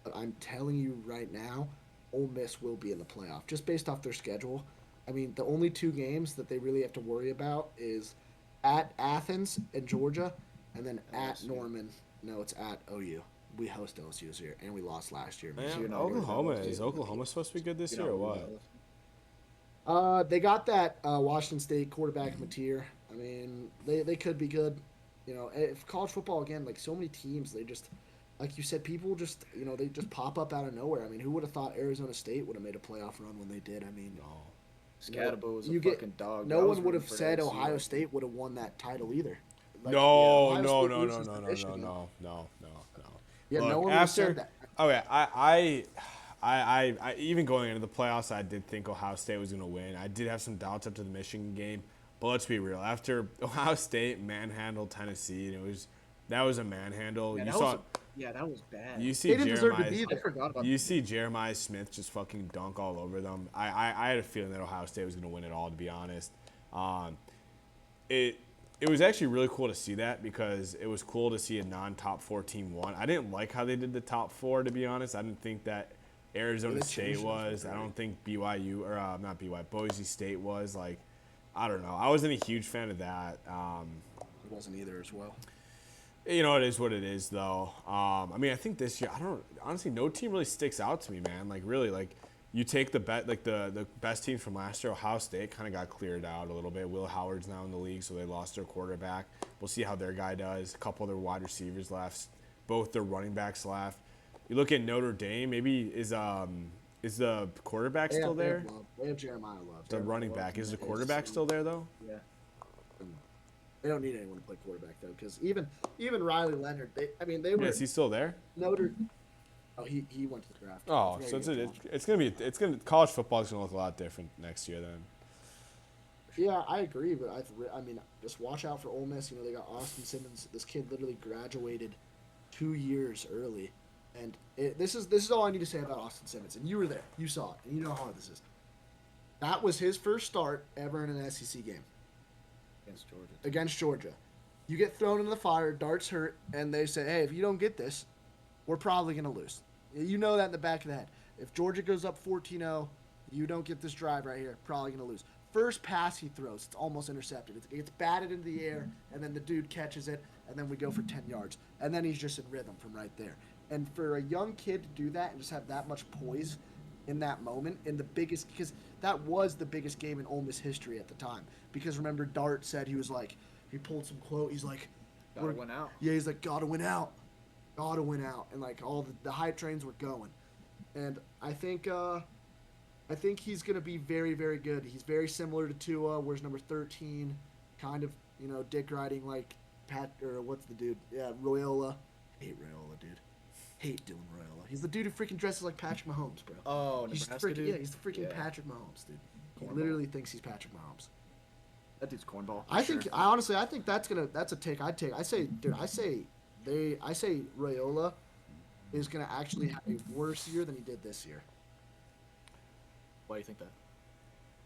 but I'm telling you right now, Ole Miss will be in the playoff just based off their schedule. I mean, the only 2 games that they really have to worry about is at Athens and Georgia, and then at Norman. No, it's at OU. We host LSU this year, and we lost last year. you're not Oklahoma gonna- is Oklahoma supposed to be good this year or what? They got that Washington State quarterback Mateer. I mean, they could be good. You know, if college football again, like so many teams, they just, like you said, people just, they just pop up out of nowhere. I mean, who would have thought Arizona State would have made a playoff run when they did? I mean, Scatabo was a you get- fucking dog. no I was one would have rooting for said LSU. Ohio State would have won that title either. Like, No, Ohio no, State no, loses no, to no, Michigan. no. Yeah, Look, no one would have after, said that. okay, I even going into the playoffs, I did think Ohio State was going to win. I did have some doubts up to the Michigan game, but let's be real. After Ohio State manhandled Tennessee, and that was a manhandle. Yeah, You that saw, was yeah, that was bad. you see They didn't deserve to Jeremiah. be there. I forgot about You that. see Jeremiah Smith just fucking dunk all over them. I had a feeling that Ohio State was going to win it all, to be honest. It was actually really cool to see that because it was cool to see a non-top 4 team won. I didn't like how they did the top 4, to be honest. I didn't think that Arizona They State changed it, was. I right? don't think BYU, or not BYU, Boise State was. Like, I don't know. I wasn't a huge fan of that. It wasn't either as well. You know, it is what it is, though. I mean, I think this year, honestly, no team really sticks out to me, man. Like, really, like, you take the best teams from last year. Ohio State kind of got cleared out a little bit. Will Howard's now in the league, so they lost their quarterback. We'll see how their guy does. A couple of their wide receivers left. Both their running backs left. You look at Notre Dame, maybe is the quarterback still there? They have Jeremiah Love. The running back. Is the quarterback still there, though? Yeah. They don't need anyone to play quarterback, though, because even Riley Leonard, they were. Yeah, is he still there? Notre. Oh, he went to the draft. Oh, so it's gonna college football is gonna look a lot different next year then. Yeah, I agree, but I mean, just watch out for Ole Miss. You know, they got Austin Simmons. This kid literally graduated 2 years early, and this is all I need to say about Austin Simmons. And you were there, you saw it, and you know how hard this is. That was his first start ever in an SEC game. Against Georgia. You get thrown into the fire, darts hurt, and they say, hey, if you don't get this, we're probably going to lose. You know that in the back of the head. If Georgia goes up 14-0, you don't get this drive right here, probably going to lose. First pass he throws, it's almost intercepted. It gets batted into the air, and then the dude catches it, and then we go for 10 yards. And then he's just in rhythm from right there. And for a young kid to do that and just have that much poise in that moment, in the biggest, because that was the biggest game in Ole Miss history at the time. Because remember, Dart said he pulled some quote. He's like, Gotta win out. Yeah, he's like, gotta win out, and like all the hype trains were going. And I think he's gonna be very, very good. He's very similar to Tua, where's number 13, kind of, you know, dick riding like Pat or what's the dude? Yeah, Royola. Hate Royola, dude. Hate Dylan Royola. He's the dude who freaking dresses like Patrick Mahomes, bro. Oh, Nebraska dude? Yeah, he's the freaking Patrick Mahomes, dude. He literally thinks he's Patrick Mahomes. That dude's cornball. I think that's a take I'd take. I say Rayola is gonna actually have a worse year than he did this year. Why do you think that?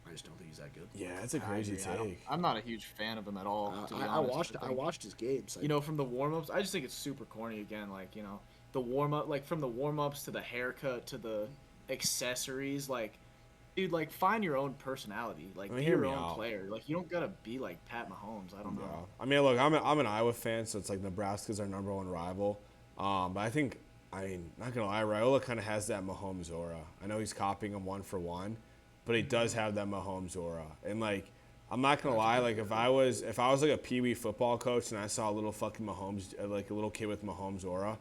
I just don't think he's that good. Yeah, that's a crazy take. I'm not a huge fan of him at all. To be honest. I watched his games. You know, from the warm-ups, I just think it's super corny again. Like, you know, the warm-up, like from the warm-ups to the haircut to the accessories, like, dude, like, find your own personality. Like, be your own player. Like, you don't gotta be like Pat Mahomes. I don't know. Yeah. I mean, look, I'm an Iowa fan, so it's like Nebraska's our number one rival. But I think, not gonna lie, Raiola kind of has that Mahomes aura. I know he's copying him 1 for 1, but he does have that Mahomes aura. And like, I'm not gonna lie, like if I was like a peewee football coach and I saw a little fucking Mahomes, like a little kid with Mahomes aura,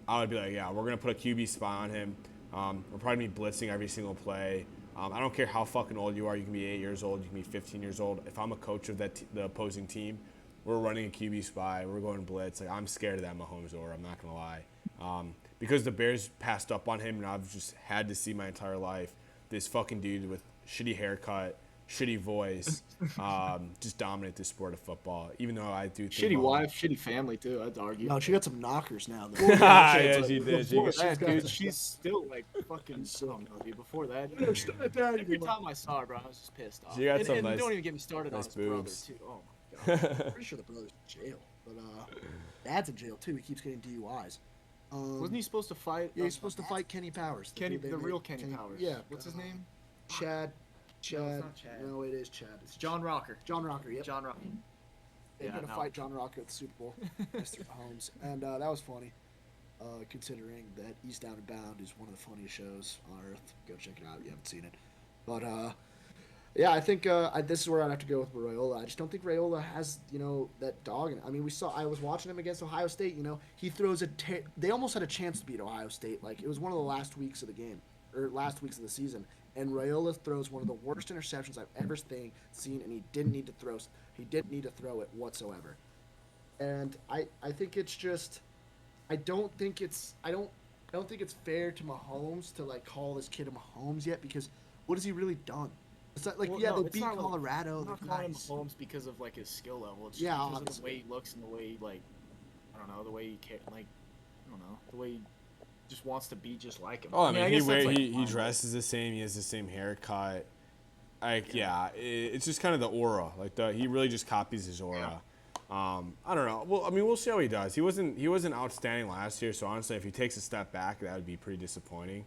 I would be like, yeah, we're gonna put a QB spy on him. We're probably be blitzing every single play. I don't care how fucking old you are. You can be 8 years old. You can be 15 years old. If I'm a coach of the opposing team, we're running a QB spy. We're going blitz. Like, I'm scared of that Mahomes aura. I'm not gonna lie. Because the Bears passed up on him, and I've just had to see my entire life this fucking dude with shitty haircut, shitty voice, just dominate the sport of football. Even though I do think shitty wife, shitty family too. I'd argue. No, she got some knockers now. Yeah, she did. Before that, dude, she's still like fucking. I don't know, dude. Before that, every time I saw her, bro, I was just pissed off. She got some and nice, don't even get me started on his boobs. brother too. Oh my god. I'm pretty sure the brother's in jail, but dad's in jail too. He keeps getting DUIs. Wasn't he supposed to fight? Yeah, he's supposed to fight Kenny Powers. The real Kenny Powers. Yeah. What's his name? Chad. No, it's not Chad. No, it is Chad. It's John Rocker. John Rocker. Yep. John Rocker. They're gonna fight John Rocker at the Super Bowl, Mr. Mahomes, and that was funny, considering that East Down and Bound is one of the funniest shows on earth. Go check it out if you haven't seen it. But yeah, I think this is where I'd have to go with Raiola. I just don't think Raiola has, you know, that dog in it. I mean, I was watching him against Ohio State. You know, he throws they almost had a chance to beat Ohio State. Like, it was one of the last weeks of the game, or last weeks of the season. And Raiola throws one of the worst interceptions I've ever seen, and he didn't need to throw it whatsoever. And I think it's just, I don't think it's fair to Mahomes to like call this kid a Mahomes yet, because what has he really done? It's not like, they beat Colorado. I'm not calling him Mahomes because of like his skill level. It's just because of the way he looks and the way he, like, I don't know, the way he the way he just wants to be just like him. Oh, I mean, he dresses the same. He has the same haircut. Like, yeah, it's just kind of the aura. Like, he really just copies his aura. I don't know. Well, I mean, we'll see how he does. He wasn't outstanding last year. So honestly, if he takes a step back, that would be pretty disappointing.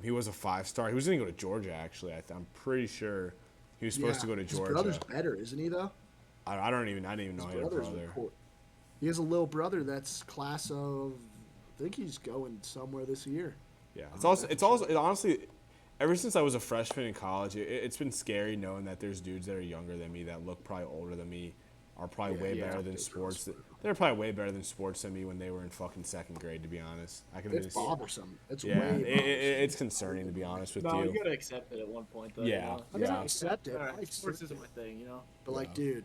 He was a 5-star. He was going to go to Georgia, actually. I'm pretty sure he was supposed to go to Georgia. His brother's better, isn't he, though? I didn't even know he had a brother. He has a little brother that's class of, I think he's going somewhere this year. Yeah, it honestly, ever since I was a freshman in college, it's been scary knowing that there's dudes that are younger than me that look probably older than me, are probably way better than sports. They're probably way better than sports than me when they were in fucking second grade. To be honest, It's bothersome. It's yeah, way bothersome. it's concerning to be honest with No, you. you gotta accept it at one point, though. Yeah, You know? I mean, yeah. I accept it. All I right, sports accept isn't it. my thing, you know. But like, dude,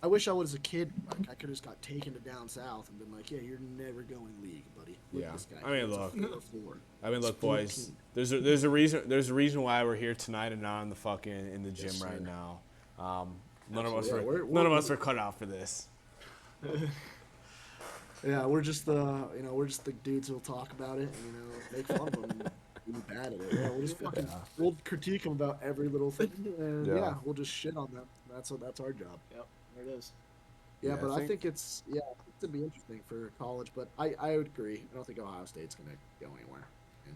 I wish I was a kid. Like, I could have just got taken to down south and been like, yeah, you're never going league, buddy. Look Yeah. at this guy. I mean, He's a look. 4'4". Look, boys. 14. There's a reason why we're here tonight and not in the gym Yes, right sir. now. None of us Absolutely. were Yeah, none of us were cut out for this. Yeah, we're just the dudes who'll talk about it and make fun of them and be bad at it. Yeah, we'll just fucking we'll critique them about every little thing and Yeah. we'll just shit on them. That's our job. Yep, there it is. Yeah, Yeah, but I I think- think it's it'd be interesting for college, but I would agree. I don't think Ohio State's gonna go anywhere. And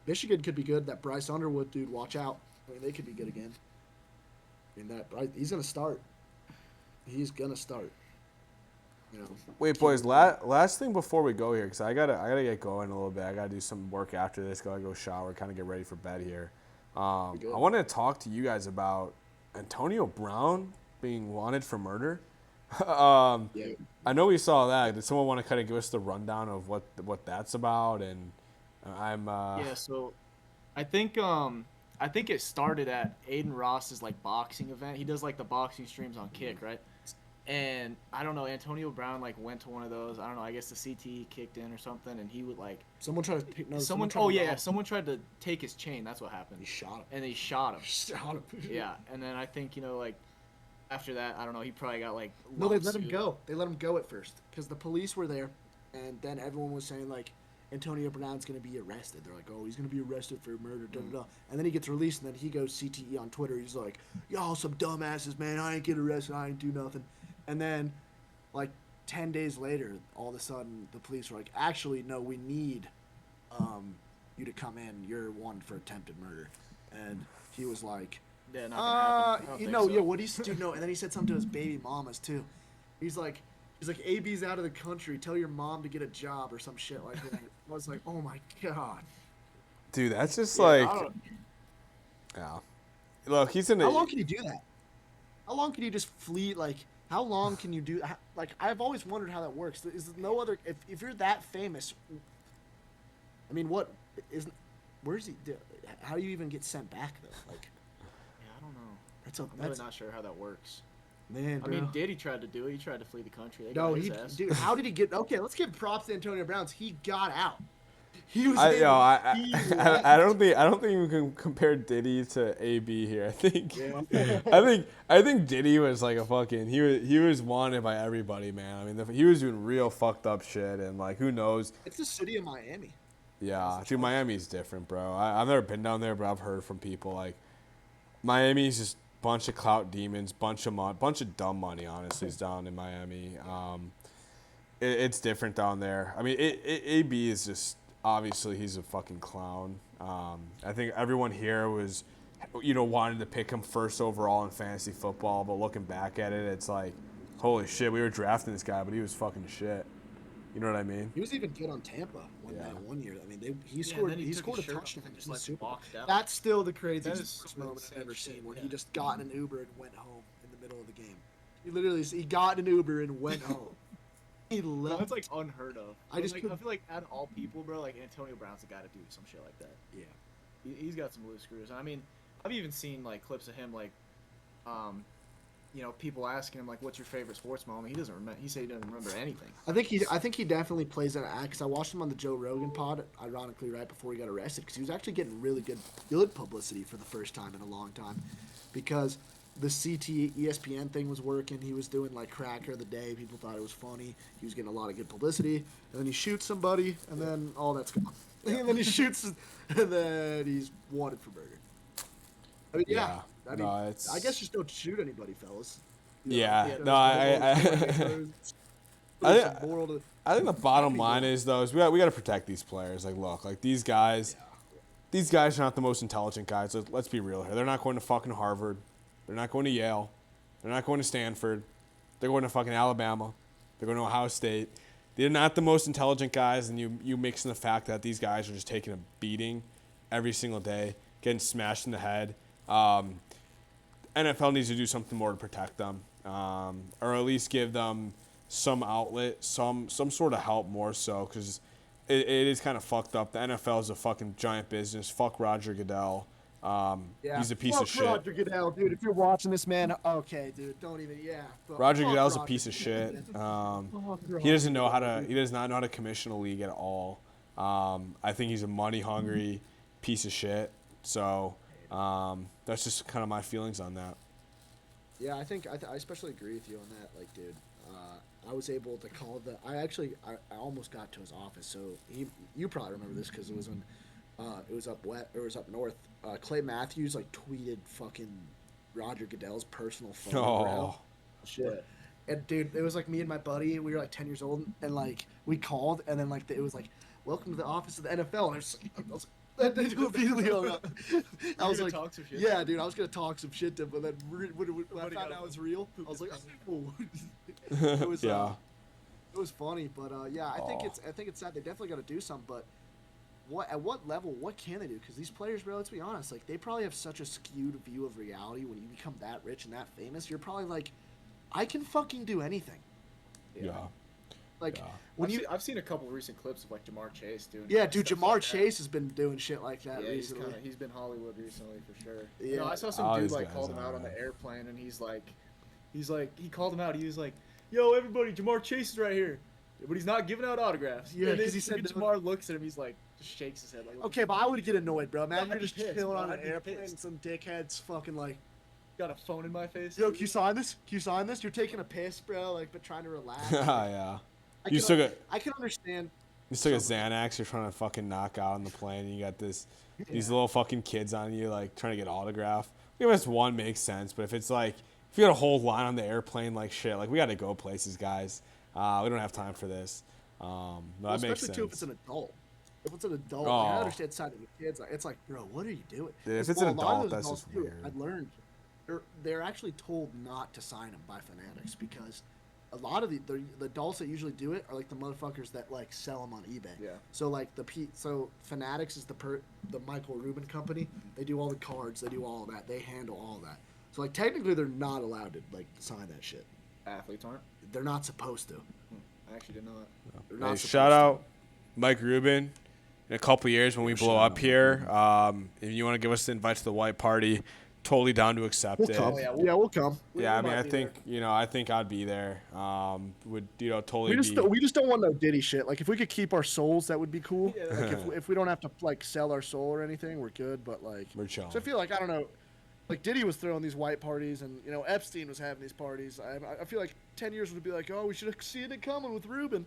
Michigan could be good. That Bryce Underwood dude, watch out. I mean, they could be good again. I mean, he's gonna start. He's gonna start. You know. Wait, boys. Last thing before we go here, because I gotta get going a little bit. I gotta do some work after this. Gotta go shower, kind of get ready for bed here. I good. wanted to talk to you guys about Antonio Brown being wanted for murder. Yeah. I know we saw that. Did someone want to kind of give us the rundown of what that's about? And I'm Yeah, so I think it started at Aiden Ross's like boxing event. He does like the boxing streams on Kick, right? And I don't know, Antonio Brown like went to one of those. I don't know. I guess the CTE kicked in or something, and he would like Someone tried to no, someone. tried Oh to yeah, rob him. someone tried to take his chain. That's what happened. He shot him. And they shot him. Shot him. Yeah, and then I think like after that, I don't know. He probably got like No, they let him lawsuit. go. They let him go at first because the police were there, and then everyone was saying like Antonio Brown's gonna be arrested. They're like, oh, he's gonna be arrested for murder, da da da. And then he gets released, and then he goes CTE on Twitter. He's like, y'all some dumbasses, man. I ain't get arrested. I ain't do nothing. And then, like 10 days later, all of a sudden the police were like, actually, no, we need you to come in. You're wanted for attempted murder. And he was like, Yeah, not gonna happen. I don't think so. yeah, what he's dude, no, and then he said something to his baby mamas too. He's like, AB's out of the country. Tell your mom to get a job or some shit like that. I was like, oh my god. dude. That's just Yeah, I like don't- yeah. Look, he's in a. How long can you do that? How long can you just flee? Like, how long can you do? Like, I've always wondered how that works. Is there no other? If you're that famous, I mean, what isn't? Where's he? How do you even get sent back though? Like, Yeah, I don't know. that's a I'm really that's not sure how that works. man. I mean, bro. Diddy tried to do it. He tried to flee the country. They No, got his he ass. dude. How did he get? Okay, let's give props to Antonio Brown's. He got out. He was. I, able- yo, I, he I, left. I don't think we can compare Diddy to AB here. I think Yeah. I think Diddy was like a fucking he was wanted by everybody, man. I mean, he was doing real fucked up shit, and like who knows? It's the city of Miami. Yeah, dude, Miami's different, bro. I've never been down there, but I've heard from people like Miami's just bunch of clout demons, bunch of dumb money. Honestly, is down in Miami. It's different down there. I mean, AB is just obviously he's a fucking clown. I think everyone here was, wanted to pick him first overall in fantasy football, but looking back at it, it's like, holy shit, we were drafting this guy, but he was fucking shit. You know what I mean? He was even good on Tampa Yeah. one year. I mean, he Yeah, scored. and then he took scored a his shirt off touchdown and in just the like Super Bowl. walked out. That's still the That craziest is sports some moment I've insane ever shit, seen. When yeah. he just got in an Uber and went home in the middle of the game. He got in an Uber and went home. He No, left. that's like unheard of. I just I couldn't- feel like out of all people, bro, like Antonio Brown's the guy to do some shit like that. Yeah. He's got some loose screws. And I mean, I've even seen like clips of him like, people asking him like, "What's your favorite sports moment?" He doesn't remember. He said he doesn't remember anything. I think he definitely plays that act. Cause I watched him on the Joe Rogan pod, ironically, right before he got arrested, because he was actually getting really good publicity for the first time in a long time, because the CT ESPN thing was working. He was doing like cracker of the day. People thought it was funny. He was getting a lot of good publicity, and then he shoots somebody, and then all that's gone. And then he shoots, and then he's wanted for murder. I mean, yeah. I mean, No, it's- I guess just don't shoot anybody, fellas. Yeah, Yeah, no, I think the bottom line is though is we got to protect these players. Like, look, like these guys are not the most intelligent guys. Let's be real here. They're not going to fucking Harvard. They're not going to Yale. They're not going to Stanford. They're going to fucking Alabama. They're going to Ohio State. They're not the most intelligent guys, and you mix in the fact that these guys are just taking a beating every single day, getting smashed in the head. NFL needs to do something more to protect them, or at least give them some outlet, some sort of help more so, because it is kind of fucked up. The NFL is a fucking giant business. Fuck Roger Goodell. He's a piece of shit. Roger Goodell, dude. If you're watching this, man, okay, dude, don't even. Yeah. Roger Goodell's a piece of shit. He doesn't know how to. He does not know how to commission a league at all. I think he's a money hungry piece of shit. So that's just kind of my feelings on that. Yeah, I think I especially agree with you on that. Like, dude, I was able to call I almost got to his office. So you probably remember this because it was when it was up north. Clay Matthews like tweeted fucking Roger Goodell's personal phone number out. Shit. And dude, it was like me and my buddy. We were like 10 years old, and like we called, and then like it was like, "Welcome to the office of the NFL." And I was like, they immediately hung up. I was like, talk some shit. "Yeah, dude, I was gonna talk some shit to him," but then when I found out it was real, I was like, "Oh." It was Yeah. It was funny, but yeah, I think it's sad. They definitely got to do something, but at what level? What can they do? Because these players, bro, let's be honest, like they probably have such a skewed view of reality. When you become that rich and that famous, you're probably like, I can fucking do anything. Yeah. Like Yeah. when I've seen a couple of recent clips of like Jamar Chase doing. yeah, dude, stuff Jamar like Chase has been doing shit like that Yeah, recently. he's been Hollywood recently for sure. Yeah. No, I saw All some dude these like guys called him are, out on man. the airplane, and he called him out. He was like, "Yo, everybody, Jamar Chase is right here," but he's not giving out autographs. Yeah, And then 'cause he said fucking no. Jamar looks at him. He's like, just shakes his head like, Okay, but I would get annoyed, bro. No, Imagine you're I'd be just pissed, chilling bro. on an I'd be airplane and pissed. some dickhead's fucking like, got a phone in my face. "Yo, can you sign this? Can you sign this? You're taking a piss, bro." Like, but trying to relax. Yeah. I You can- took a I can understand. you took a Xanax. You're trying to fucking knock out on the plane, and you got these little fucking kids on you, like trying to get autograph. I mean, one makes sense, but if it's like if you got a whole line on the airplane, like shit, like we got to go places, guys. We don't have time for this. No, Well, that makes especially sense. too if it's an adult. If it's an adult, like, I Oh. understand the side of the kids. Like, it's like, bro, what are you doing? Dude, if 'Cause, it's an a lot of adult, those that's adults, just too, weird. I've learned they're actually told not to sign them by Fanatics because a lot of the adults that usually do it are like the motherfuckers that like sell them on eBay. Yeah. So like so Fanatics is the Michael Rubin company. They do all the cards. They do all of that. They handle all of that. So like technically they're not allowed to like sign that shit. Athletes aren't. They're not supposed to. I actually didn't know that. They're Hey, not shout supposed to. out Mike Rubin. In a couple years when we blow shout up here, if you want to give us the invite to the white party, totally down to accept We'll it. come. Oh, yeah, Yeah, we'll come. Yeah, I We mean, I might be think there. I think I'd be there. Would totally We just be. we just don't want no Diddy shit. Like if we could keep our souls, that would be cool. Yeah. Like if we don't have to like sell our soul or anything, we're good. But like, We're chilling. so I feel like I don't know, like Diddy was throwing these white parties, and Epstein was having these parties. I feel like 10 years would be like, oh, we should have seen it coming with Rubin.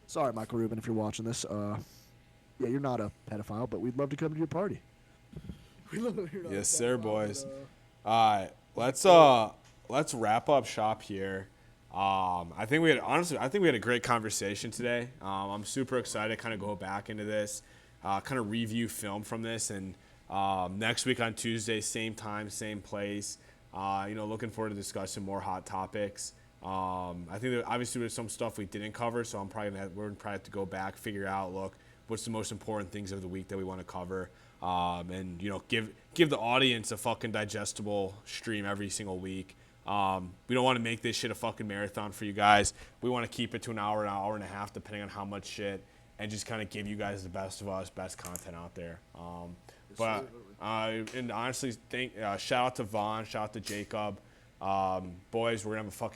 Sorry, Michael Rubin, if you're watching this. Yeah, you're not a pedophile, but we'd love to come to your party. We love that you're not a Yes, sir, pedophile, boys. but, All right, let's wrap up shop here. I think we had a great conversation today. I'm super excited to kind of go back into this, kind of review film from this, and next week on Tuesday, same time, same place. Looking forward to discussing more hot topics. I think that obviously there's some stuff we didn't cover, so we're gonna probably have to go back, figure out, look, what's the most important things of the week that we want to cover, and give the audience a fucking digestible stream every single week. We don't want to make this shit a fucking marathon for you guys. We want to keep it to an hour and a half, depending on how much shit, and just kind of give you guys the best of us, best content out there. And honestly, shout out to Vaughn, shout out to Jacob. Boys, we're gonna have a fucking